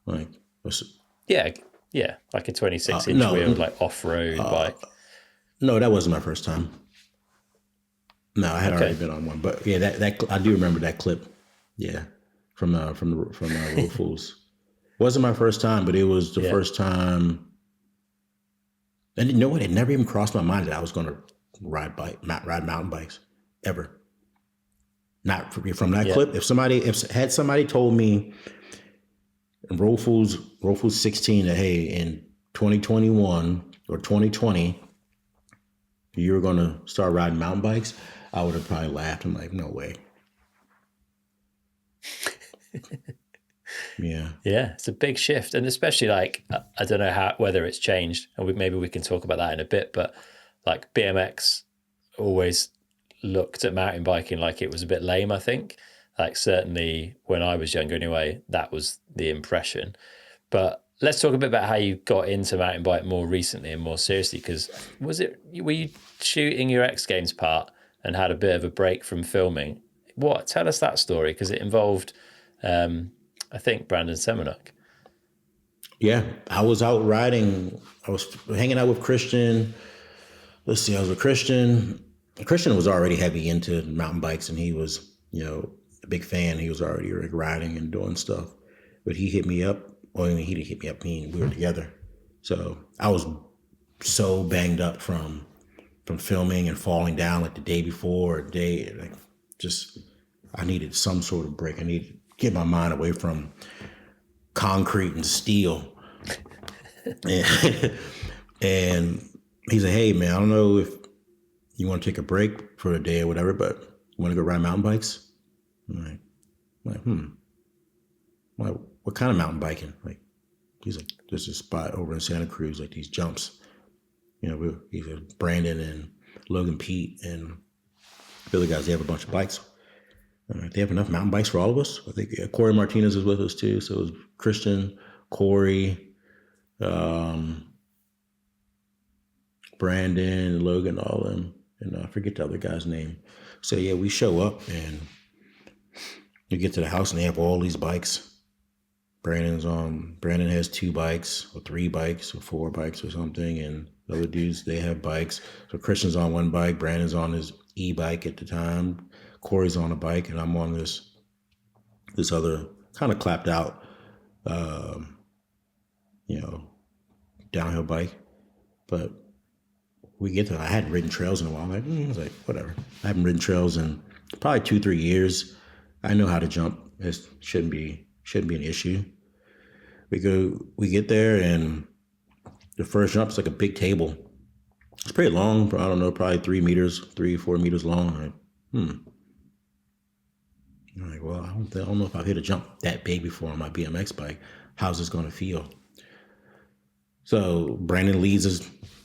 S2: like,
S1: yeah, like a 26-inch
S2: no,
S1: wheeled like off-road bike.
S2: No, that wasn't my first time. No, I had already been on one, but yeah, that I do remember that clip. Yeah, from Road Fools. Wasn't my first time, but it was the first time. And you know what? It never even crossed my mind that I was going to ride mountain bikes ever. Not from that clip. If somebody told me in Road Fools 16 that, hey, in 2021 or 2020 you were going to start riding mountain bikes, I would have probably laughed. I'm like, no way. Yeah,
S1: it's a big shift, and especially like I don't know whether it's changed, and maybe we can talk about that in a bit. But like BMX always looked at mountain biking like it was a bit lame. I think, like certainly when I was younger, anyway, that was the impression. But let's talk a bit about how you got into mountain bike more recently and more seriously. Because were you shooting your X Games part and had a bit of a break from filming? Tell us that story, because it involved. I think Brandon Semenuk.
S2: Yeah, I was out riding. I was hanging out with Christian. Let's see, I was with Christian. Christian was already heavy into mountain bikes, and he was, a big fan. He was already riding and doing stuff. But he hit me up. Well, I mean, he didn't hit me up. We were together. So I was so banged up from filming and falling down like the day before, I needed some sort of break. I needed to get my mind away from concrete and steel. And he said, hey, man, I don't know if you want to take a break for a day or whatever, but you want to go ride mountain bikes? I'm like, what kind of mountain biking? Like, he's like, there's a spot over in Santa Cruz, like these jumps. He's Brandon and Logan Pete and the other guys, they have a bunch of bikes. They have enough mountain bikes for all of us. I think Corey Martinez is with us too. So it was Christian, Corey, Brandon, Logan, all of them. And I forget the other guy's name. So yeah, we show up and you get to the house and they have all these bikes. Brandon has 2 bikes or 3 bikes or 4 bikes or something. And the other dudes, they have bikes. So Christian's on one bike, Brandon's on his e-bike at the time. Corey's on a bike, and I'm on this other kind of clapped out, downhill bike. But we get there. I hadn't ridden trails in a while. I'm like, I was like, whatever. I haven't ridden trails in probably 2-3 years. I know how to jump. It shouldn't be an issue. We get there, and the first jump is like a big table. It's pretty long. I don't know, probably 3-4 meters long. I'm like, I'm like, well, I don't know if I've hit a jump that big before on my BMX bike. How's this going to feel? So Brandon leads us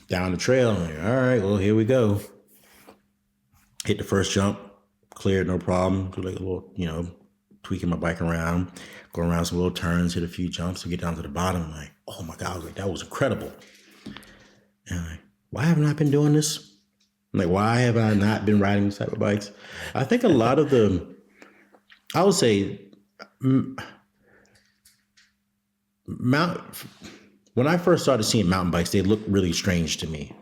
S2: down the trail. I'm like, all right, well, here we go. Hit the first jump, cleared, no problem. Do like a little, tweaking my bike around, go around some little turns, hit a few jumps, and get down to the bottom. I'm like, oh my God, that was incredible. And I'm like, why haven't I been doing this? I'm like, why have I not been riding these type of bikes? I think a lot of I would say when I first started seeing mountain bikes, they looked really strange to me.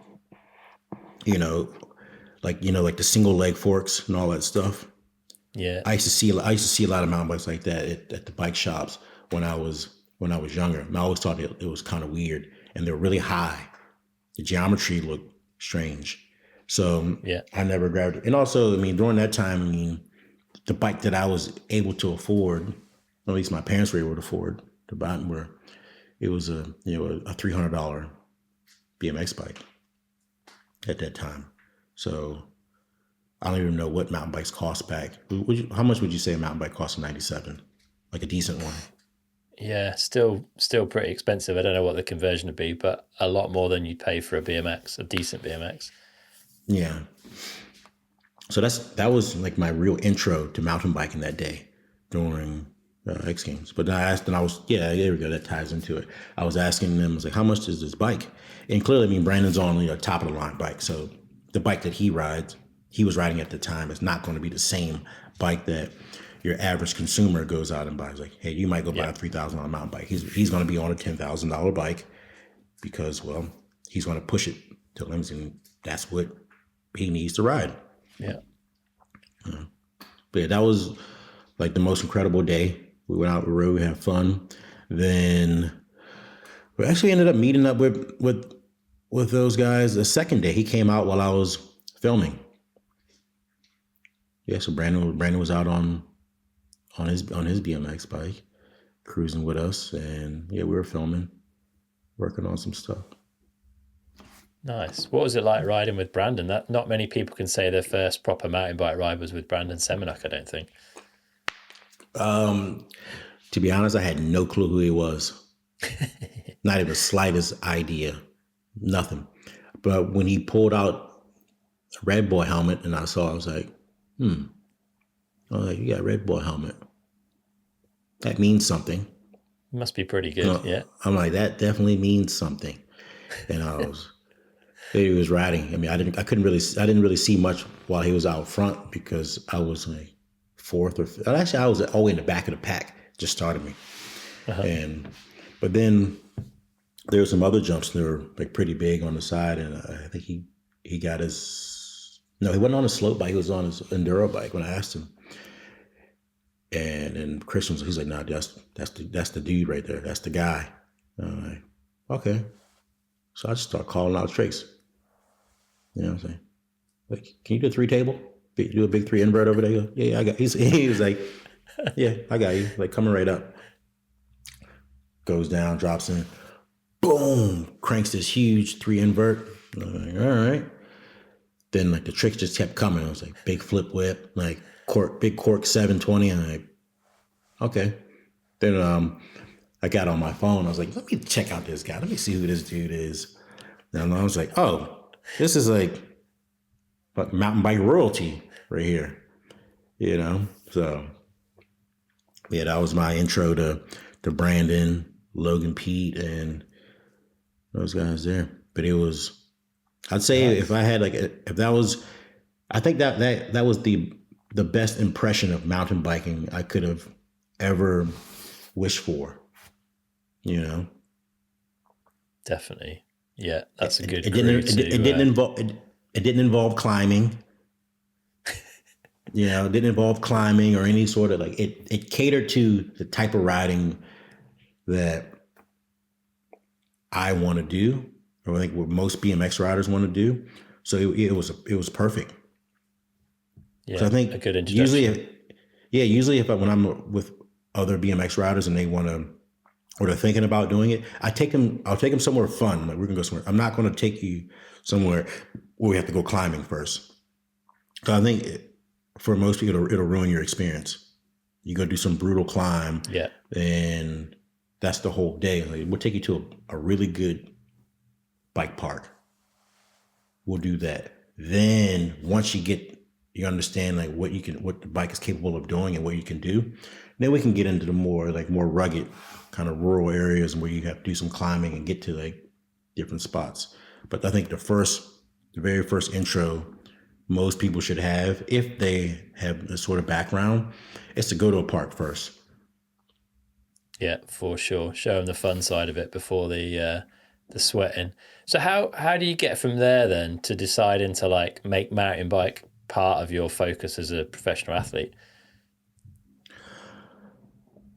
S2: Like the single leg forks and all that stuff.
S1: Yeah.
S2: I used to see a lot of mountain bikes like that at the bike shops when I was younger. And I always thought it was kind of weird, and they were really high. The geometry looked strange. So I never grabbed it. And also, during that time, the bike that I was able to afford, or at least my parents were able to afford to buy, it was a $300 BMX bike at that time. So I don't even know what mountain bikes cost back. How much would you say a mountain bike cost in 97? Like a decent one?
S1: Yeah, still pretty expensive. I don't know what the conversion would be, but a lot more than you'd pay for a BMX, a decent BMX.
S2: Yeah. So that was like my real intro to mountain biking that day during X Games. But I asked, and I was, yeah, there we go. That ties into it. I was asking them, I was like, how much is this bike? And clearly, I mean, Brandon's on top of the line bike. So the bike that he was riding at the time is not going to be the same bike that your average consumer goes out and buys. Like, hey, you might go buy a $3,000 mountain bike. He's going to be on a $10,000 bike because, well, he's going to push it to limits, and that's what he needs to ride.
S1: Yeah.
S2: But yeah, that was like the most incredible day. We went out the road, we had fun. Then we actually ended up meeting up with those guys the second day. He came out while I was filming. Yeah, so Brandon was out on his BMX bike, cruising with us, and yeah, we were filming, working on some stuff.
S1: Nice. What was it like riding with Brandon? That not many people can say their first proper mountain bike ride was with Brandon Semenuk, I don't think.
S2: To be honest, I had no clue who he was. Not even the slightest idea. Nothing. But when he pulled out a Red Bull helmet and I was like, I was like, you got a Red Bull helmet. That means something.
S1: Must be pretty good, yeah.
S2: I'm like, that definitely means something. And he was riding. I mean, I didn't really see much while he was out front because I was like fourth or fifth. Actually, I was all the way in the back of the pack. Just started me. But then there were some other jumps that were like pretty big on the side, and I think he got his. No, he wasn't on a slope bike. He was on his enduro bike when I asked him. And then Christian he's like, "Nah, that's the dude right there. That's the guy." And I'm like, okay. So I just start calling out tricks. You know what I'm saying? Like, can you do a 3 table? Do a big 3 invert over there? Go, yeah, I got. He was like, yeah, I got you. Like coming right up. Goes down, drops in, boom, cranks this huge 3 invert. I'm like, all right. Then like the tricks just kept coming. I was like, big flip whip, like big cork 720. I'm like, okay. Then I got on my phone. I was like, let me check out this guy. Let me see who this dude is. And I was like, oh, this is like mountain bike royalty right here. You know? So yeah, that was my intro to Brandon, Logan Pete, and those guys there. But it was, I'd say if I had if that was, I think that was the best impression of mountain biking I could have ever wished for. You know?
S1: Definitely. Yeah, that's a good
S2: It didn't involve climbing. You know, it didn't involve climbing or any sort of it catered to the type of riding that I want to do, or I think what most BMX riders want to do. So it was perfect.
S1: Yeah,
S2: so I think
S1: a good introduction.
S2: Usually when I'm with other BMX riders and they want to, or they're thinking about doing it, I'll take them somewhere fun. Like, we're gonna go somewhere. I'm not going to take you somewhere where we have to go climbing first. So I think for most people, it'll ruin your experience. You go do some brutal climb, and that's the whole day. Like, we'll take you to a really good bike park. We'll do that. Then once you understand like what the bike is capable of doing and what you can do, then we can get into the more rugged kind of rural areas where you have to do some climbing and get to like different spots. But I think the very first intro most people should have, if they have this sort of background, is to go to a park first.
S1: Yeah, for sure. Show them the fun side of it before the sweating. So how do you get from there then to deciding to like make mountain bike part of your focus as a professional athlete?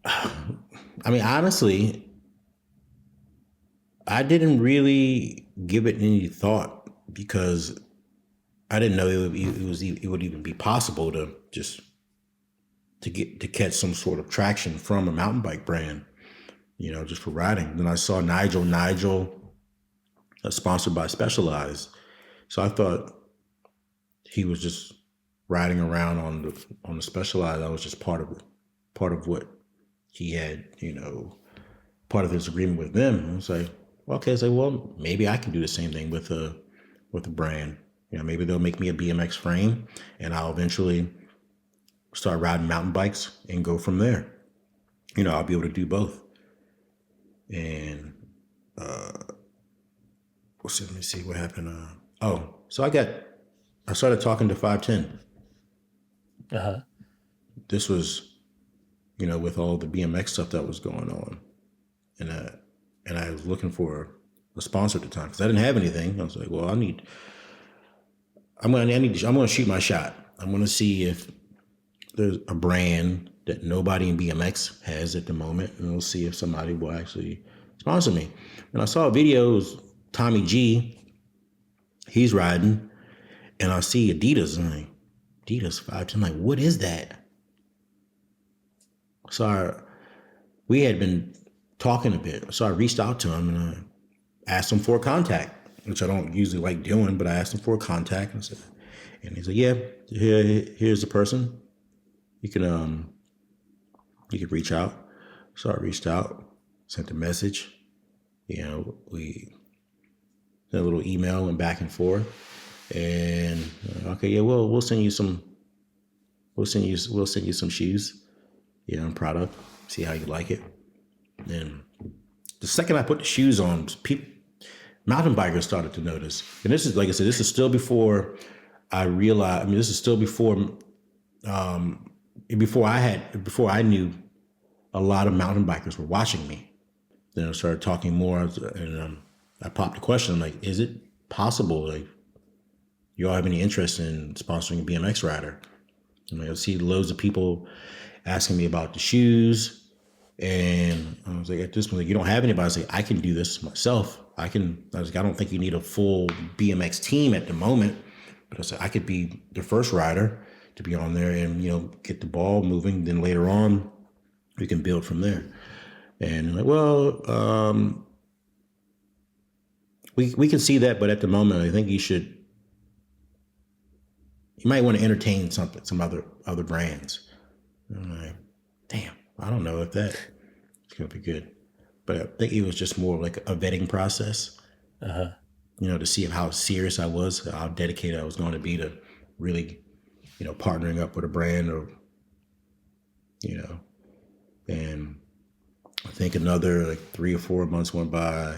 S2: I mean, honestly, I didn't really give it any thought because I didn't know it would even be possible to catch some sort of traction from a mountain bike brand, you know, just for riding. Then I saw Nigel sponsored by Specialized. So I thought he was just riding around on the Specialized. I was just part of what he had, part of his agreement with them. I was like, well, okay, so well, maybe I can do the same thing with a brand. Maybe they'll make me a BMX frame, and I'll eventually start riding mountain bikes and go from there. I'll be able to do both. And let me see what happened. So I started talking to 510. This was, with all the BMX stuff that was going on, and I was looking for a sponsor at the time because I didn't have anything. I was like, well, I'm going to shoot my shot. I'm going to see if there's a brand that nobody in BMX has at the moment, and we'll see if somebody will actually sponsor me. And I saw a video, it was Tommy G. He's riding, and I see Adidas, and I'm like, Adidas 510, like, what is that? So we had been talking a bit, so I reached out to him and I asked him for a contact, which I don't usually like doing, but I asked him for a contact and he said, yeah, here's the person. You can reach out. So I reached out, sent a message. We sent a little email and back and forth. And okay, yeah, we'll send you some shoes. Product. See how you like it. And the second I put the shoes on, mountain bikers started to notice. And this is, like I said, this is still before I realized. This is still before I knew a lot of mountain bikers were watching me. Then I started talking more, and I popped the question, like, is it possible, like, you all have any interest in sponsoring a BMX rider? And I see loads of people asking me about the shoes, and I was like, at this point, like, you don't have anybody. I was like, I can do this myself. I was like, I don't think you need a full BMX team at the moment, but I said I could be the first rider to be on there and get the ball moving. Then later on, we can build from there. And I'm like, well, we can see that, but at the moment, I think you might want to entertain some other brands. And I'm like, damn, I don't know if that's going to be good. But I think it was just more like a vetting process, to see how serious I was, how dedicated I was going to be to really, partnering up with a brand and I think another like 3 or 4 months went by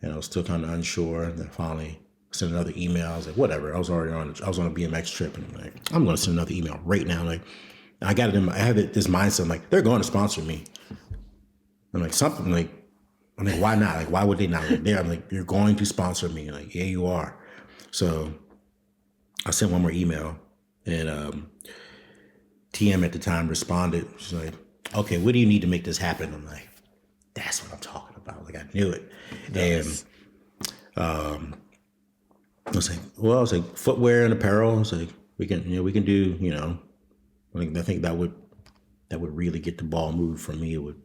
S2: and I was still kind of unsure. And then finally sent another email. I was like, whatever. I was on a BMX trip, and I'm like, I'm going to send another email right now. Like, I got it I have this mindset. I'm like, they're going to sponsor me. I'm like, why not? Like, why would they not? Like, I'm like, you're going to sponsor me. Like, yeah, you are. So I sent one more email, and TM at the time responded. She's like, okay, what do you need to make this happen? I'm like, that's what I'm talking about. Like, I knew it. Nice. And I was like, footwear and apparel. I was like, we can do, I think that would really get the ball moved for me. It would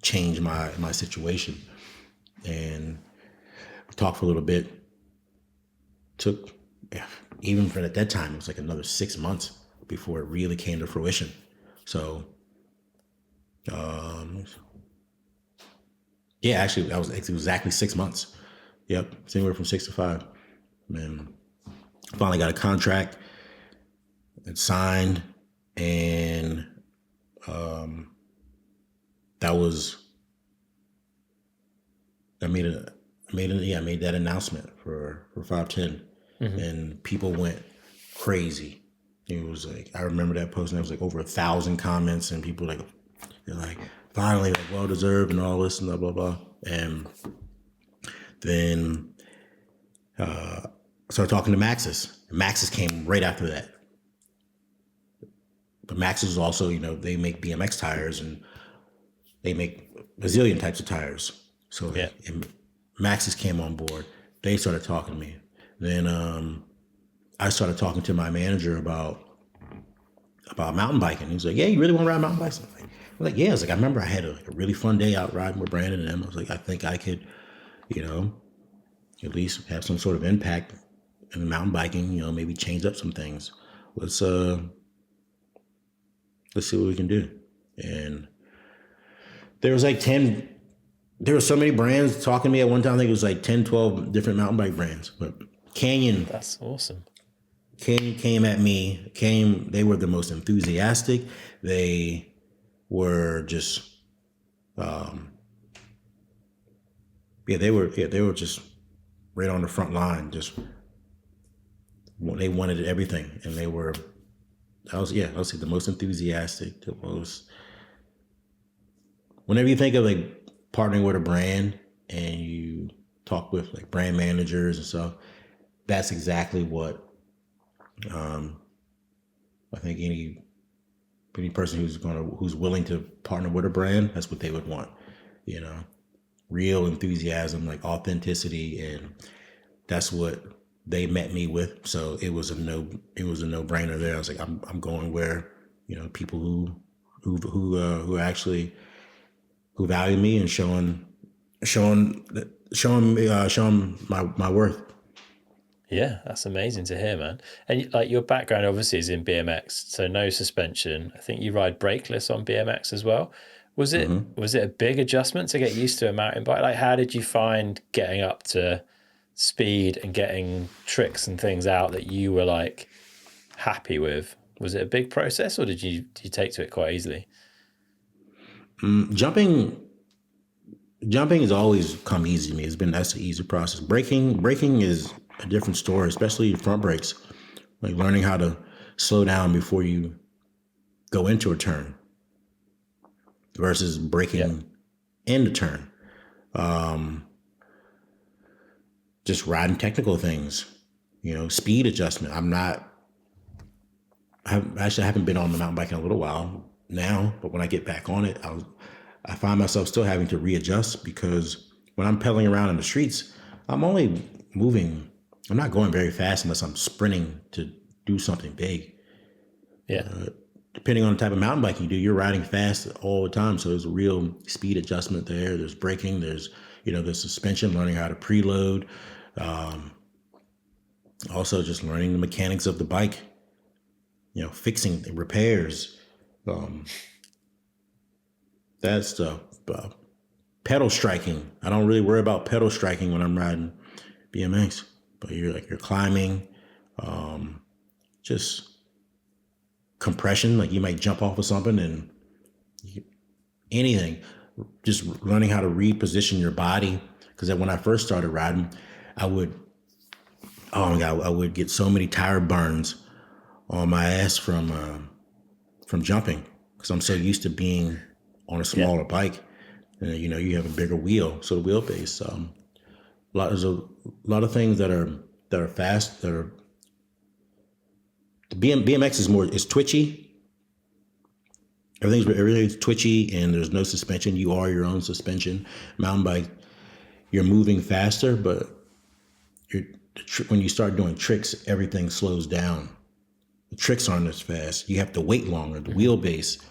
S2: change my situation. And we talked for a little bit. Even at that time, it was like another 6 months before it really came to fruition. So, actually, that was exactly 6 months. Yep, it's anywhere from 6 to 5. And finally got a contract. It's signed, and that was. I made that announcement for 510, and people went crazy. It was like, I remember that post, and there was like over 1,000 comments, and people they're like, finally, like, well deserved, and all this and blah blah blah. And then I started talking to Maxis. Maxis came right after that. But Maxis is also, they make BMX tires, and they make a zillion types of tires. So and Maxis came on board. They started talking to me. Then I started talking to my manager about mountain biking. He was like, yeah, you really want to ride mountain bikes? I'm like, yeah. I was like, I remember I had a really fun day out riding with Brandon and them. I was like, I think I could, at least have some sort of impact in mountain biking. Maybe change up some things. Let's let's see what we can do. And there was like 10. There were so many brands talking to me at one time. I think it was like 10, 12 different mountain bike brands. But Canyon
S1: That's awesome.
S2: came at me. They were the most enthusiastic. They were just, they were just right on the front line. Just they wanted everything, and I was say the most enthusiastic. The most. Whenever you think of like partnering with a brand and you talk with like brand managers and stuff, that's exactly what I think any person who's willing to partner with a brand, that's what they would want. You know, real enthusiasm, like authenticity, and that's what they met me with. So it was a no brainer there. I was like, I'm going where people who actually who value me and showing my worth.
S1: Yeah, that's amazing to hear, man. And like your background obviously is in BMX, so no suspension. I think you ride brakeless on BMX as well. Was it a big adjustment to get used to a mountain bike? Like, how did you find getting up to speed and getting tricks and things out that you were like happy with? Was it a big process, or did you take to it quite easily?
S2: Jumping has always come easy to me. That's the easy process. Braking is a different story, especially front brakes. Like learning how to slow down before you go into a turn versus braking in the turn. Just riding technical things, speed adjustment. I haven't been on the mountain bike in a little while now, but when I get back on it, I find myself still having to readjust because when I'm pedaling around in the streets, I'm only moving. I'm not going very fast unless I'm sprinting to do something big.
S1: Yeah.
S2: Depending on the type of mountain bike you do, you're riding fast all the time. So there's a real speed adjustment there. There's braking. There's suspension, learning how to preload. Also just learning the mechanics of the bike, fixing the repairs. That stuff. Pedal striking. I don't really worry about pedal striking when I'm riding BMX, but you're climbing, just compression. Like you might jump off of something and anything. Just learning how to reposition your body. Because when I first started riding, I would get so many tire burns on my ass from jumping because I'm so used to being on a smaller bike. And, you have a bigger wheel, so the wheelbase. There's a lot of things that are fast. The BMX is twitchy. Everything's twitchy, and there's no suspension. You are your own suspension. Mountain bike, you're moving faster, but when you start doing tricks, everything slows down. The tricks aren't as fast. You have to wait longer. The wheelbase.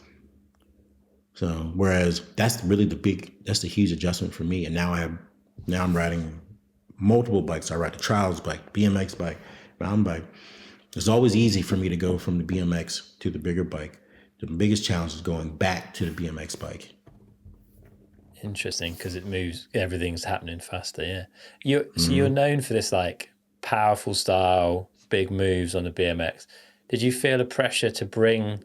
S2: So whereas that's the huge adjustment for me. And now I'm riding multiple bikes. I ride the trials bike, BMX bike, mountain bike. It's always easy for me to go from the BMX to the bigger bike. The biggest challenge is going back to the BMX bike.
S1: Interesting, because it moves. Everything's happening faster. Yeah. You're known for this like powerful style, big moves on the BMX. Did you feel a pressure to bring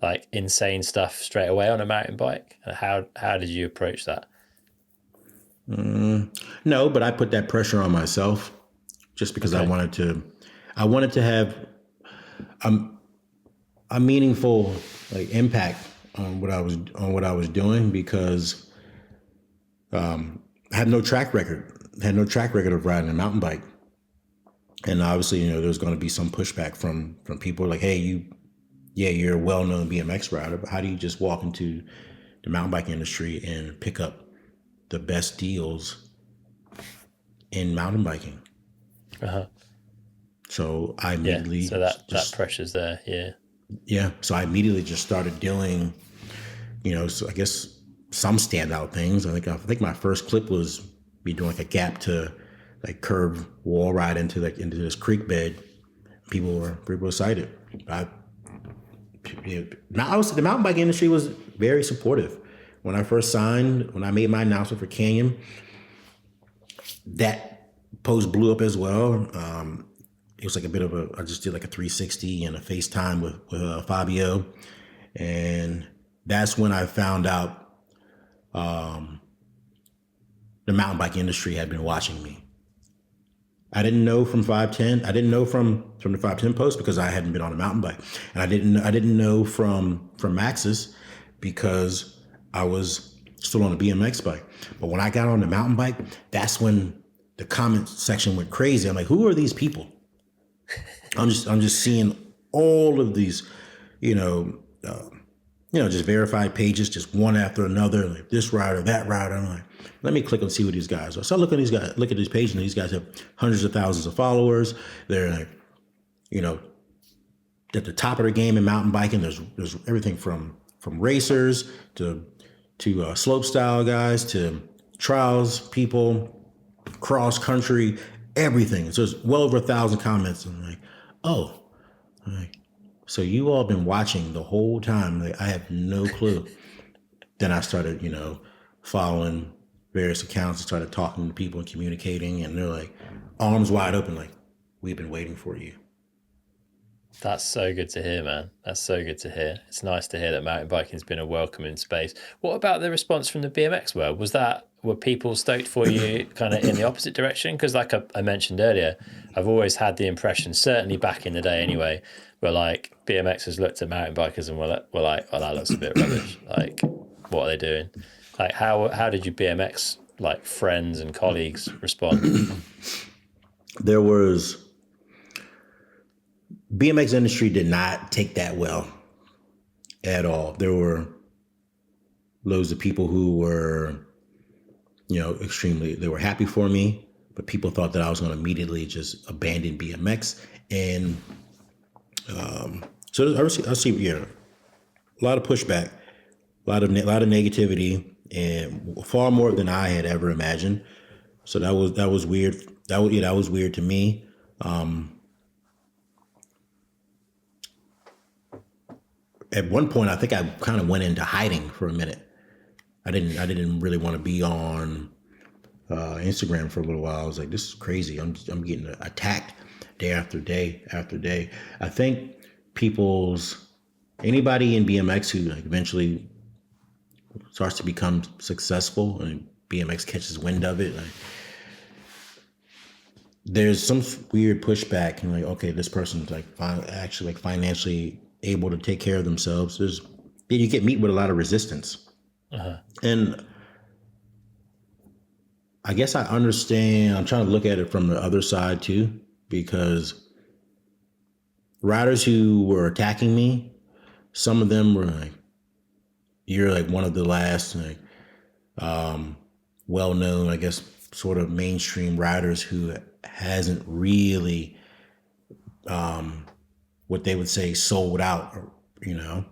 S1: like insane stuff straight away on a mountain bike? And how did you approach that?
S2: No, but I put that pressure on myself just because I wanted to have a meaningful like impact on what I was doing because I had no track record. Of riding a mountain bike. And obviously, there's going to be some pushback from people like, hey, you're a well-known BMX rider, but how do you just walk into the mountain bike industry and pick up the best deals in mountain biking? So I immediately...
S1: so that pressure's there, yeah.
S2: Yeah, so I immediately just started doing, so I guess some standout things. I think my first clip was me doing like a gap to like curved wall ride into this creek bed. People were excited. The mountain bike industry was very supportive. When I made my announcement for Canyon, that post blew up as well. It was like I just did like a 360 and a FaceTime with Fabio. And that's when I found out the mountain bike industry had been watching me. I didn't know from 510. I didn't know from the 510 post because I hadn't been on a mountain bike, and I didn't know from Max's because I was still on a BMX bike. But when I got on the mountain bike, that's when the comment section went crazy. I'm like, who are these people? I'm just seeing all of these, just verified pages, just one after another, like this rider, that rider. I'm like, let me click and see what these guys are. So I look at these guys, look at these pages, and these guys have hundreds of thousands of followers. They're like, at the top of their game in mountain biking. There's everything from racers to slope style guys to trials people, cross country, everything. So it's well over 1,000 comments. And I'm like, oh, so you all been watching the whole time. Like, I have no clue. Then I started, following various accounts and started talking to people and communicating. And they're like, arms wide open, like, we've been waiting for you.
S1: That's so good to hear, man. That's so good to hear. It's nice to hear that mountain biking has been a welcoming space. What about the response from the BMX world? Were people stoked for you kind of in the opposite direction? Because like I mentioned earlier, I've always had the impression, certainly back in the day anyway, where like BMXers looked at mountain bikers and were like, oh, that looks a bit rubbish. Like, what are they doing? Like, how did your BMX like friends and colleagues respond?
S2: There was... BMX industry did not take that well at all. There were loads of people who were, they were happy for me, but people thought that I was going to immediately just abandon BMX. And so I see, a lot of pushback, a lot of negativity, and far more than I had ever imagined. So that was weird. That was weird to me. At one point, I think I kind of went into hiding for a minute. I didn't really want to be on Instagram for a little while. I was like, this is crazy. I'm getting attacked day after day after day. I think anybody in BMX who like eventually starts to become successful and BMX catches wind of it, like, there's some weird pushback and like, okay, this person's like actually like financially able to take care of themselves. You get meet with a lot of resistance. Uh-huh. And I guess I understand. I'm trying to look at it from the other side too, because riders who were attacking me, some of them were like, you're like one of the last like well-known, I guess, sort of mainstream riders who hasn't really what they would say sold out, and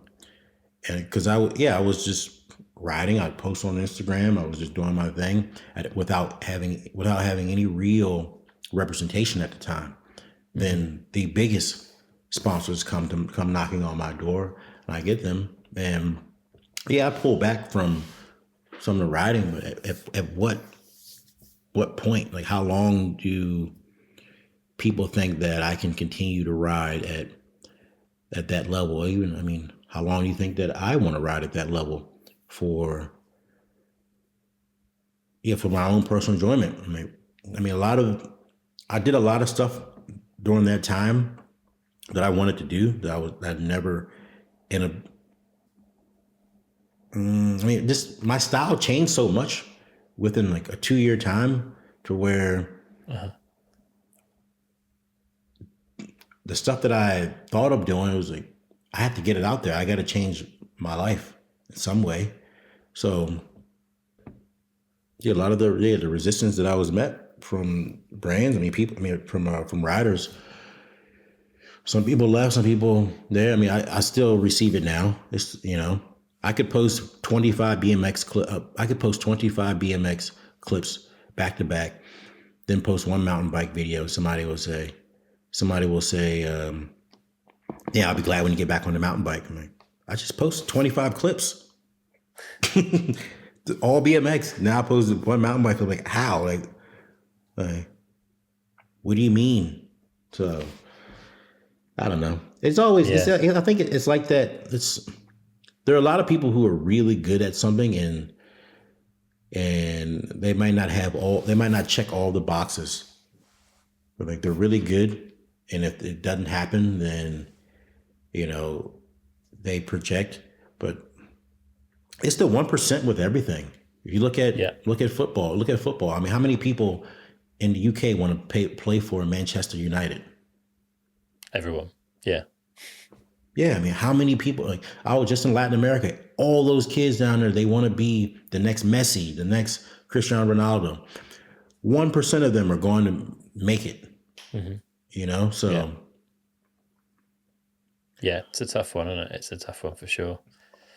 S2: because I was just riding. I'd post on Instagram. I was just doing my thing without having any real representation at the time. Mm-hmm. Then the biggest sponsors come knocking on my door, and I get them. And I pull back from some of the riding, but at what point? Like, how long do people think that I can continue to ride at that level? How long do you think that I want to ride at that level for my own personal enjoyment? I did a lot of stuff during that time that I wanted to do that I'd never just my style changed so much within like a 2-year time to where uh-huh. The stuff that I thought of doing, it was like, I have to get it out there. I got to change my life in some way. So, a lot of the resistance that I was met from brands. From riders. Some people left, some people there. I still receive it now. It's I could post 25 BMX clips back to back, then post one mountain bike video. Somebody will say, yeah, I'll be glad when you get back on the mountain bike. I'm like, I just posted 25 clips, all BMX. Now I posted one mountain bike. I'm like, how? Like, what do you mean? So I don't know. It's always,
S1: Yeah.
S2: I think it's like that. There are a lot of people who are really good at something and they might not check all the boxes, but like they're really good. And if it doesn't happen, then, they project, but it's the 1% with everything. If you look
S1: Yeah.
S2: at football. I mean, how many people in the UK want to play for Manchester United?
S1: Everyone. Yeah.
S2: Yeah, I mean, how many people? Like, I was just in Latin America. All those kids down there, they want to be the next Messi, the next Cristiano Ronaldo. 1% of them are going to make it. So
S1: Yeah. Yeah, it's a tough one, isn't it? It's a tough one for sure.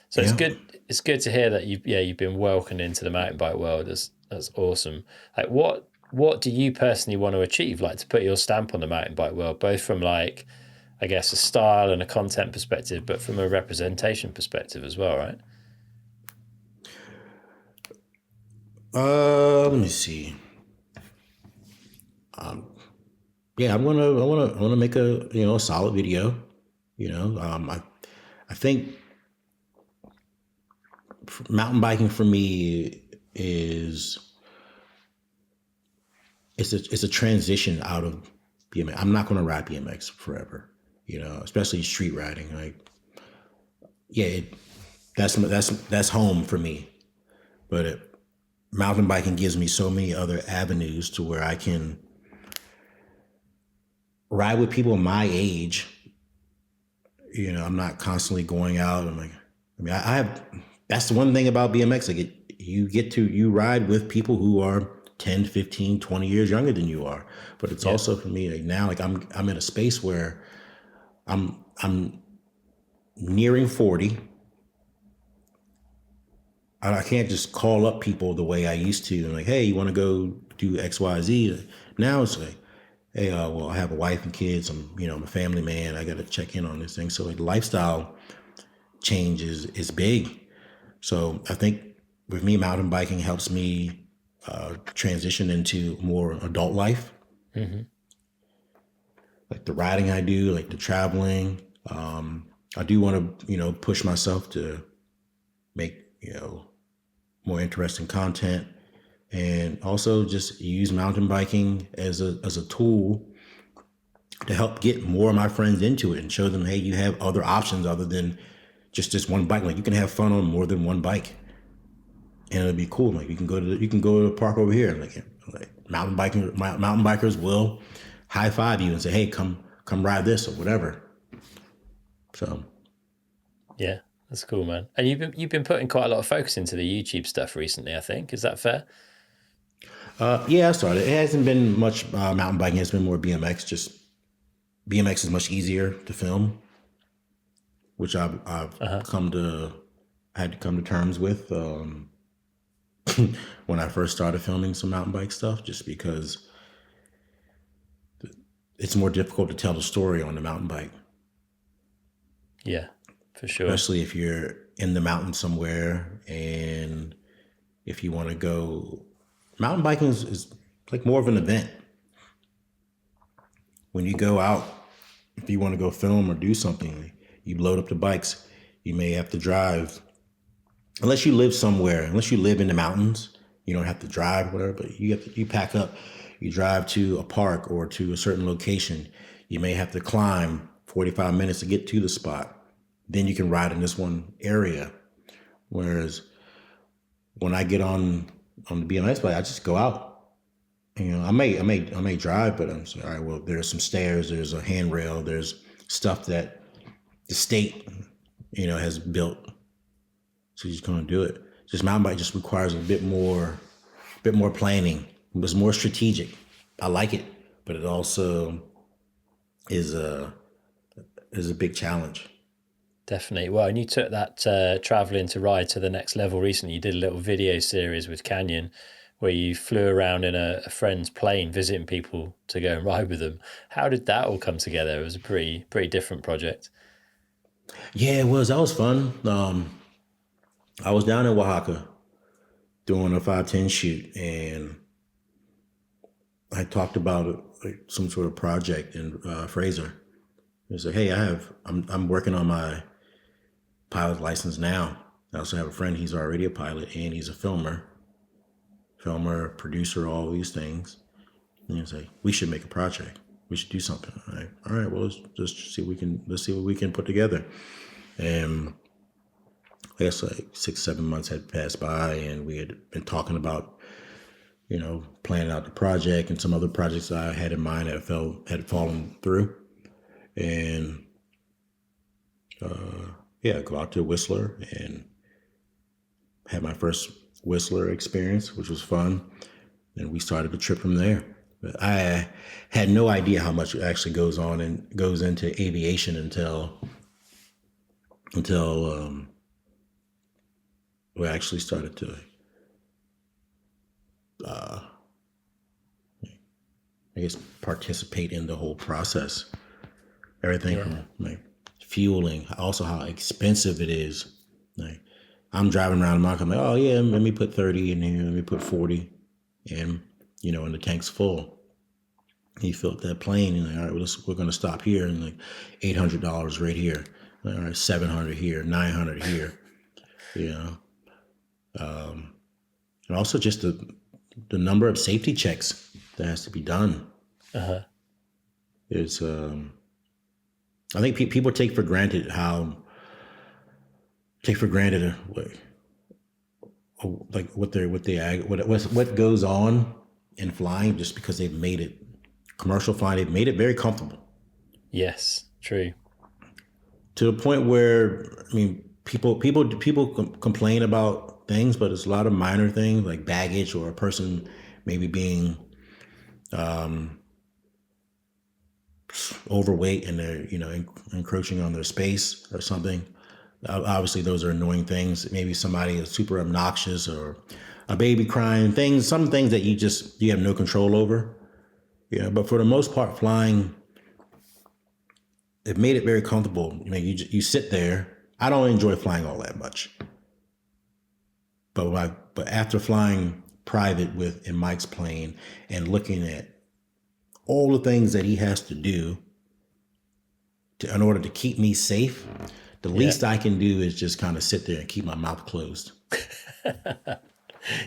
S1: So it's
S2: yeah.
S1: good. It's good to hear that you've been welcomed into the mountain bike world. That's awesome. Like, what do you personally want to achieve? Like, to put your stamp on the mountain bike world, both from like, I guess, a style and a content perspective, but from a representation perspective as well, right?
S2: Let me see. Yeah, I wanna make a solid video. I think mountain biking for me is it's a transition out of BMX. I'm not going to ride BMX forever, especially street riding. Like, yeah, that's home for me. But mountain biking gives me so many other avenues to where I can ride with people my age. I'm not constantly going out. I have. That's the one thing about BMX. Like, you ride with people who are 10, 15, 20 years younger than you are. But it's
S1: Yeah.
S2: also for me, like, now, like, I'm in a space where I'm nearing 40. I can't just call up people the way I used to. And like, hey, you want to go do X, Y, Z? Now it's like, hey, well, I have a wife and kids. I'm a family man. I got to check in on this thing. So like, lifestyle change is big. So I think with me, mountain biking helps me transition into more adult life. Like the riding I do, like the traveling. I do want to, push myself to make, more interesting content, and also just use mountain biking as a tool to help get more of my friends into it and show them, hey, you have other options other than just this one bike. Like, you can have fun on more than one bike, and it'll be cool. Like, you can go to the park over here. Like mountain bikers will high five you and say, hey, come ride this or whatever. So
S1: Yeah, that's cool, man. And you've been putting quite a lot of focus into the YouTube stuff recently, I think. Is that fair?
S2: yeah, I started. It hasn't been much mountain biking. It's been more BMX. Just BMX is much easier to film, which I've had to come to terms with when I first started filming some mountain bike stuff, just because it's more difficult to tell the story on the mountain bike,
S1: Yeah, for sure.
S2: especially if you're in the mountains somewhere, and if you want to go. Mountain biking is like more of an event. When you go out, if you want to go film or do something, you load up the bikes. You may have to drive, unless you live in the mountains. You don't have to drive, or whatever. But you pack up, you drive to a park or to a certain location. You may have to climb 45 minutes to get to the spot. Then you can ride in this one area. Whereas when I get on the BMX bike, I just go out. I may drive, but I'm saying, all right, well, there's some stairs, there's a handrail, there's stuff that the state, has built. So you're just gonna do it. Just mountain bike just requires a bit more planning. It's more strategic. I like it, but it also is a big challenge.
S1: Definitely. Well, and you took that traveling to ride to the next level recently. You did a little video series with Canyon where you flew around in a friend's plane visiting people to go and ride with them. How did that all come together? It was a pretty different project.
S2: Yeah, it was. That was fun. I was down in Oaxaca doing a 510 shoot, and I talked about like, some sort of project in Fraser. He said, "Hey, I'm working on my pilot license now. I also have a friend. He's already a pilot, and he's a producer, all these things." And he was like, "We should make a project. We should do something." I'm like, all right, well, let's just see let's see what we can put together. And I guess like 6, 7 months had passed by, and we had been talking about, planning out the project and some other projects that I had in mind that had fallen through. And yeah, go out to Whistler and had my first Whistler experience, which was fun. And we started the trip from there. But I had no idea how much actually goes into aviation until we actually started to, I guess, participate in the whole process. Everything from like fueling, also how expensive it is. Like I'm driving around the market, I'm like, oh yeah, let me put 30 in here, let me put 40 in, and the tank's full. He filled that plane and like, all right, well, we're going to stop here and like $800 right here. All right, 700 here, 900 here, and also just the number of safety checks that has to be done. It's I think people take for granted what goes on in flying, just because they've made it commercial flying. They've made it very comfortable.
S1: Yes, true.
S2: To the point where, I mean, people complain about things, but it's a lot of minor things like baggage or a person maybe being overweight and they're encroaching on their space or something. Obviously, those are annoying things. Maybe somebody is super obnoxious or a baby crying. Some things that you have no control over. Yeah, but for the most part, flying, it made it very comfortable. You sit there. I don't enjoy flying all that much, but after flying private in Mike's plane and looking at all the things that he has to do in order to keep me safe, the least I can do is just kind of sit there and keep my mouth closed.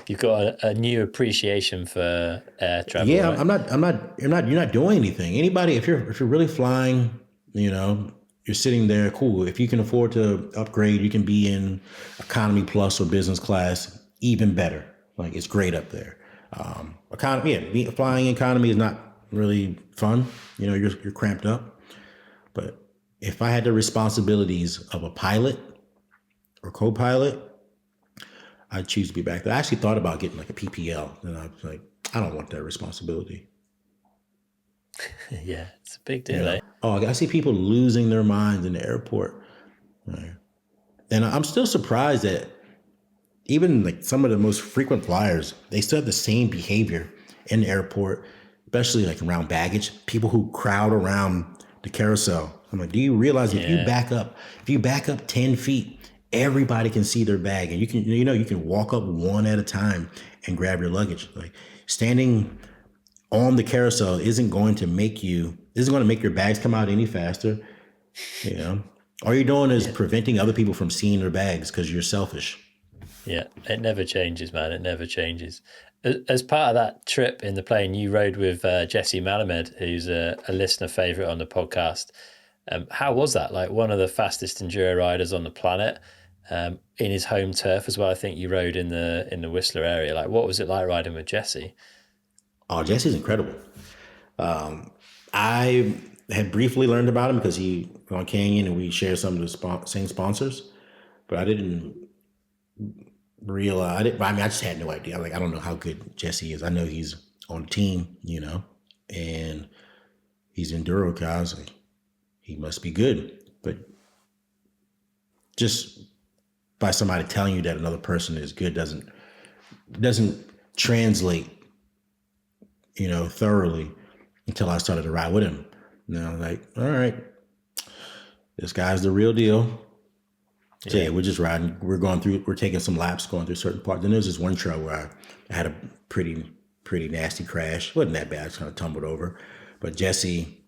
S1: You've got a new appreciation for air travel.
S2: Yeah,
S1: right?
S2: You're not doing anything. Anybody, if you're really flying, you're sitting there, cool. If you can afford to upgrade, you can be in economy plus or business class, even better. Like it's great up there. Economy, flying economy is not really fun. You're cramped up. But if I had the responsibilities of a pilot or co-pilot, I'd choose to be back there. I actually thought about getting like a PPL, and I was like, I don't want that responsibility.
S1: Yeah, it's a big deal. Eh?
S2: Oh, I see people losing their minds in the airport. And I'm still surprised that even like some of the most frequent flyers, they still have the same behavior in the airport, especially like around baggage. People who crowd around the carousel. I'm like, do you realize if you back up 10 feet, everybody can see their bag, and you can walk up one at a time and grab your luggage. Like standing on the carousel isn't going to make your bags come out any faster. All you're doing is preventing other people from seeing their bags because you're selfish.
S1: Yeah, it never changes, man. It never changes. As part of that trip in the plane, you rode with Jesse Malamed, who's a listener favorite on the podcast. How was that? Like one of the fastest enduro riders on the planet, in his home turf as well. I think you rode in the Whistler area. Like, what was it like riding with Jesse?
S2: Oh, Jesse's incredible. I had briefly learned about him because he on Canyon and we share some of the same sponsors, but I didn't realize. I just had no idea. Like, I don't know how good Jesse is. I know he's on the team, and he's enduro guy. I was like, he must be good. But just by somebody telling you that another person is good doesn't translate, thoroughly until I started to ride with him. And I was like, all right, this guy's the real deal. So yeah, we're just riding. We're taking some laps, going through certain parts. And there was this one trail where I had a pretty nasty crash. It wasn't that bad. I just kind of tumbled over. But Jesse,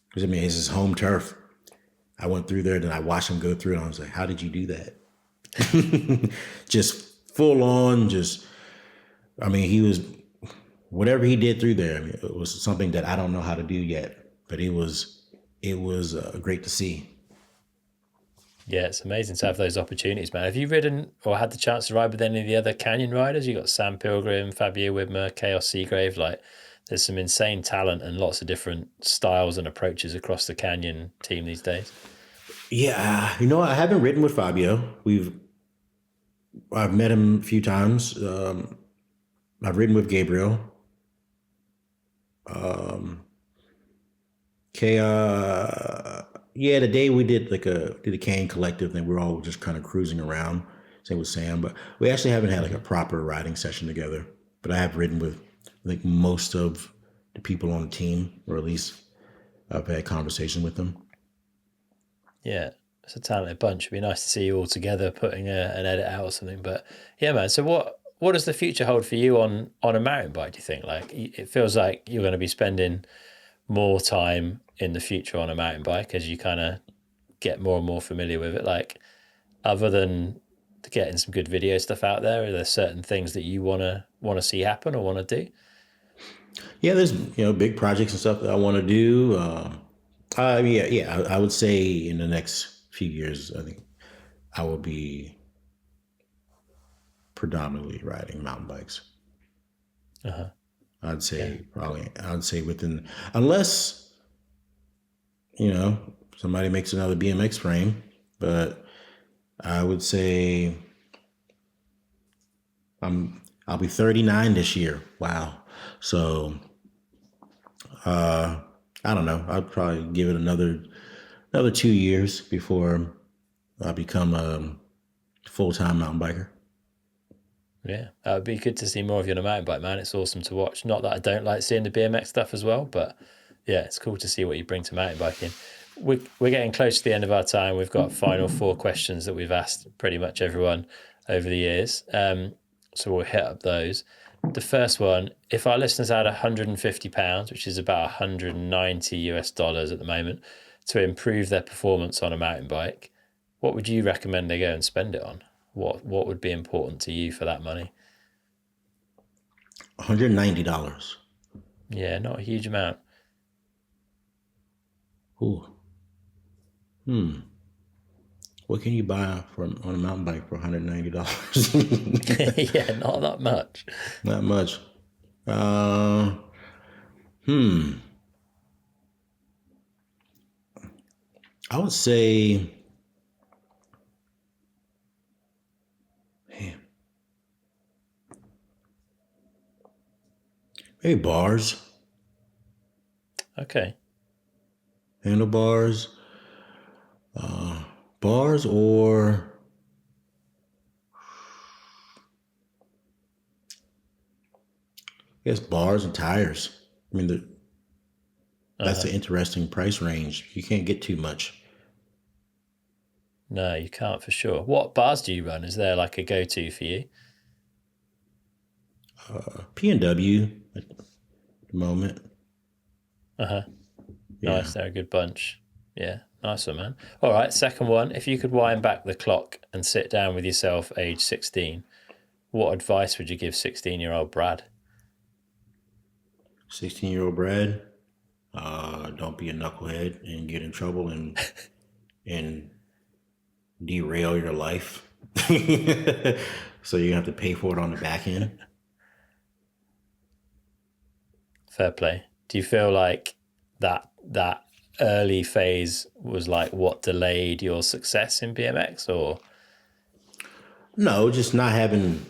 S2: because it's his home turf. I went through there, then I watched him go through, and I was like, how did you do that? Just full on, he was, whatever he did through there, it was something that I don't know how to do yet, but it was great to see.
S1: Yeah, it's amazing to have those opportunities, man. Have you ridden or had the chance to ride with any of the other canyon riders? You got Sam Pilgrim, Fabio Widmer, Chaos Seagrave. Like, there's some insane talent and lots of different styles and approaches across the canyon team these days.
S2: Yeah, I haven't ridden with Fabio. I've met him a few times. I've ridden with Gabriel. The day we did did a cane collective, and we were all just kind of cruising around. Same with Sam, but we actually haven't had a proper riding session together. But I have ridden with, I think, most of the people on the team, or at least I've had conversation with them.
S1: Yeah, it's a talented bunch. It'd be nice to see you all together putting an edit out or something. But yeah, man. So what does the future hold for you on a mountain bike? Do you think? Like, it feels like you're going to be spending more time in the future on a mountain bike as you kind of get more and more familiar with it. Like, other than getting some good video stuff out there, are there certain things that you want to see happen or want to do?
S2: Yeah, there's big projects and stuff that I want to do. I would say in the next few years, I think I will be predominantly riding mountain bikes. I'd say within, unless somebody makes another BMX frame, but I would say I'll be 39 this year. Wow. So I don't know. I'd probably give it another 2 years before I become a full-time mountain biker.
S1: Yeah, it would be good to see more of you on a mountain bike, man. It's awesome to watch. Not that I don't like seeing the BMX stuff as well, but yeah, it's cool to see what you bring to mountain biking. We're getting close to the end of our time. We've got final 4 questions that we've asked pretty much everyone over the years. So we'll hit up those. The first one, if our listeners had £150, which is about $190 at the moment, to improve their performance on a mountain bike, what would you recommend they go and spend it on? What would be important to you for that money?
S2: $190.
S1: Yeah, not a huge amount.
S2: Ooh. What can you buy on a mountain bike for $190?
S1: Yeah, not that much.
S2: Not much. I would say, maybe bars.
S1: Okay.
S2: Handlebars. Bars or I guess bars and tires. I mean, that's an interesting price range. You can't get too much.
S1: No, you can't for sure. What bars do you run? Is there like a go-to for you?
S2: P&W at the moment.
S1: Yeah. Nice, they're a good bunch. Yeah, nice one, man. All right, second one. If you could wind back the clock and sit down with yourself age 16, what advice would you give 16-year-old Brad?
S2: 16-year-old Brad, don't be a knucklehead and get in trouble and derail your life. So you have to pay for it on the back end.
S1: Fair play. Do you feel like that early phase was like what delayed your success in BMX, or?
S2: No, just not having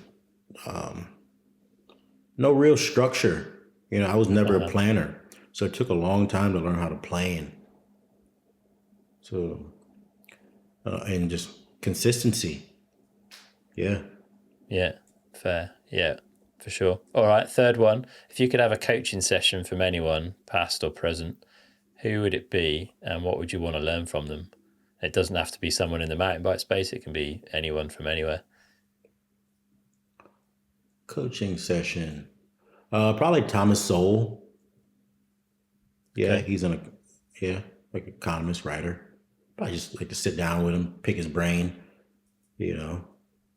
S2: no real structure. I was never a planner, so it took a long time to learn how to plan. So, and just consistency. Yeah.
S1: Yeah, fair. Yeah, For sure. All right, third one. If you could have a coaching session from anyone, past or present, who would it be and what would you want to learn from them? It doesn't have to be someone in the mountain bike space. It can be anyone from anywhere.
S2: Coaching session. Probably Thomas Sowell. Yeah,
S1: Okay.
S2: he's yeah, like economist writer. Probably just like to sit down with him, pick his brain. You know,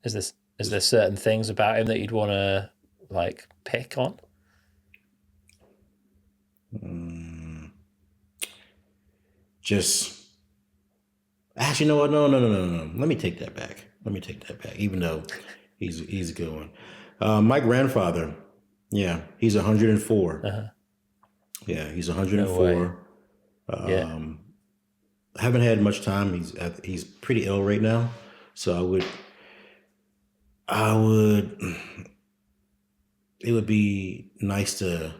S1: Is there certain things about him that you'd want to like pick on?
S2: mm, just actually, you know what? No, no, no, no, no. Let me take that back. Let me take that back. Even though he's a good one. My grandfather. Yeah, he's 104.
S1: Uh-huh.
S2: Yeah, he's
S1: No way.
S2: 104.
S1: Yeah.
S2: I haven't had much time. He's pretty ill right now, so I would. It would be nice to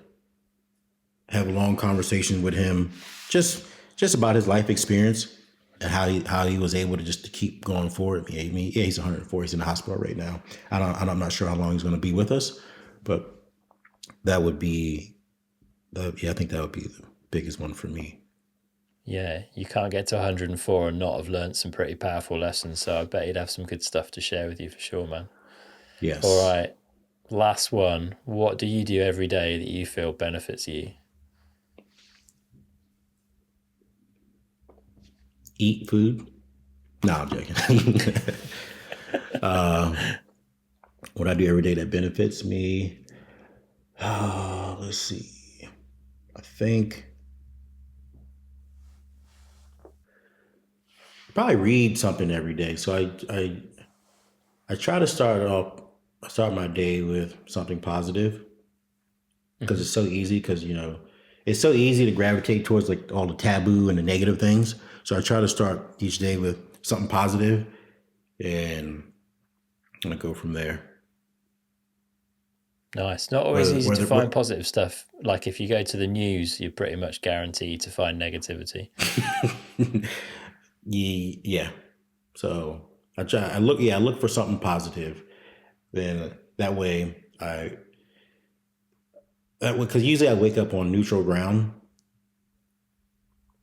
S2: have a long conversation with him, just just about his life experience and how he was able to just to keep going forward. Yeah, I mean, yeah, he's 104. He's in the hospital right now. I'm not sure how long he's going to be with us, but that would be yeah, I think that would be the biggest one for me.
S1: Yeah. You can't get to 104 and not have learned some pretty powerful lessons. So I bet you'd have some good stuff to share with you for sure, man. All
S2: Yes.
S1: right. Last one. What do you do every day that you feel benefits you?
S2: Eat food. No, I'm joking. What I do every day that benefits me. Let's see. I think probably read something every day. So I try to start my day with something positive because
S1: Hmm.
S2: it's so easy. Because it's so easy to gravitate towards like all the taboo and the negative things. So I try to start each day with something positive, and I'm gonna go from there.
S1: Nice. Not always
S2: Whether
S1: easy to
S2: whether
S1: find positive stuff. Like if you go to the news, you're pretty much guaranteed to find negativity.
S2: yeah. So I try. I look. Yeah, I look for something positive. Then that way because usually I wake up on neutral ground,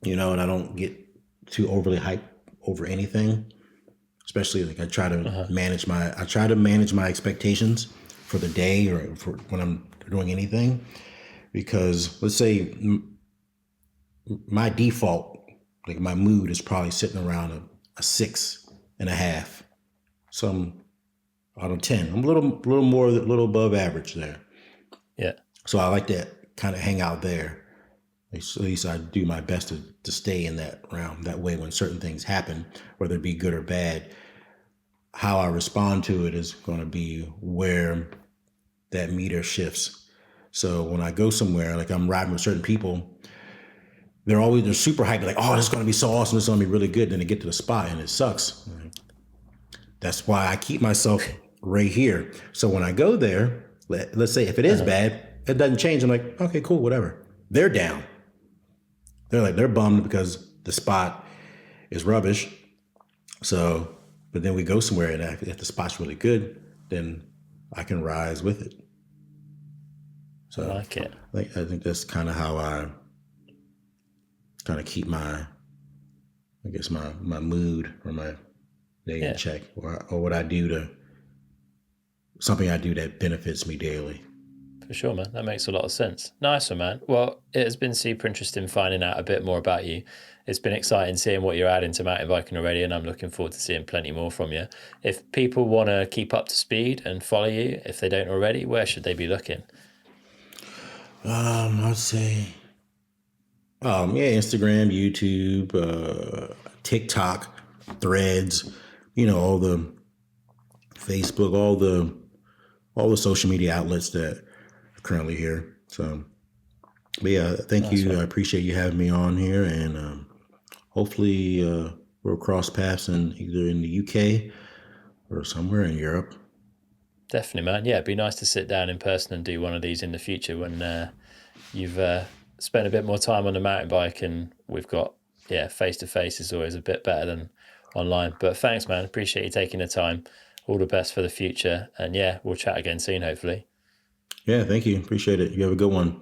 S2: and I don't get too overly hyped over anything. Especially like
S1: Uh-huh.
S2: I try to manage my expectations for the day or for when I'm doing anything. Because let's say my default, like my mood is probably sitting around a 6.5, some out of 10. I'm a little above average there.
S1: Yeah.
S2: So I like to kind of hang out there. At least I do my best to stay in that realm. That way, when certain things happen, whether it be good or bad, how I respond to it is going to be where that meter shifts. So when I go somewhere, like I'm riding with certain people, they're super hyped, like, oh, this is going to be so awesome, this is going to be really good. Then they get to the spot and it sucks. That's why I keep myself right here. So when I go there, let's say if it is
S1: Uh-huh.
S2: bad, it doesn't change. I'm like, okay, cool, whatever. They're down. They're bummed because the spot is rubbish. So, but then we go somewhere, and if the spot's really good, then I can rise with it.
S1: I
S2: So,
S1: like it.
S2: I think that's kind of how I kind of keep I guess my mood or my day in
S1: Yeah.
S2: check, or what I do to something I do that benefits me daily.
S1: For sure, man. That makes a lot of sense. Nice one, man. Well, it has been super interesting finding out a bit more about you. It's been exciting seeing what you're adding to mountain biking already, and I'm looking forward to seeing plenty more from you. If people want to keep up to speed and follow you, if they don't already, where should they be looking?
S2: I'd say, yeah, Instagram, YouTube, TikTok, Threads, all the Facebook, all the social media outlets that are currently here. So, but yeah, thank
S1: Nice
S2: you. I
S1: one.
S2: appreciate you having me on here, and hopefully we'll cross paths in either in the UK or somewhere in Europe.
S1: Definitely, man. Yeah, it'd be nice to sit down in person and do one of these in the future when you've spent a bit more time on the mountain bike and we've got, yeah, face to face is always a bit better than online. But thanks, man. Appreciate you taking the time. All the best for the future. And yeah, we'll chat again soon, hopefully.
S2: Yeah, thank you. Appreciate it. You have a good one.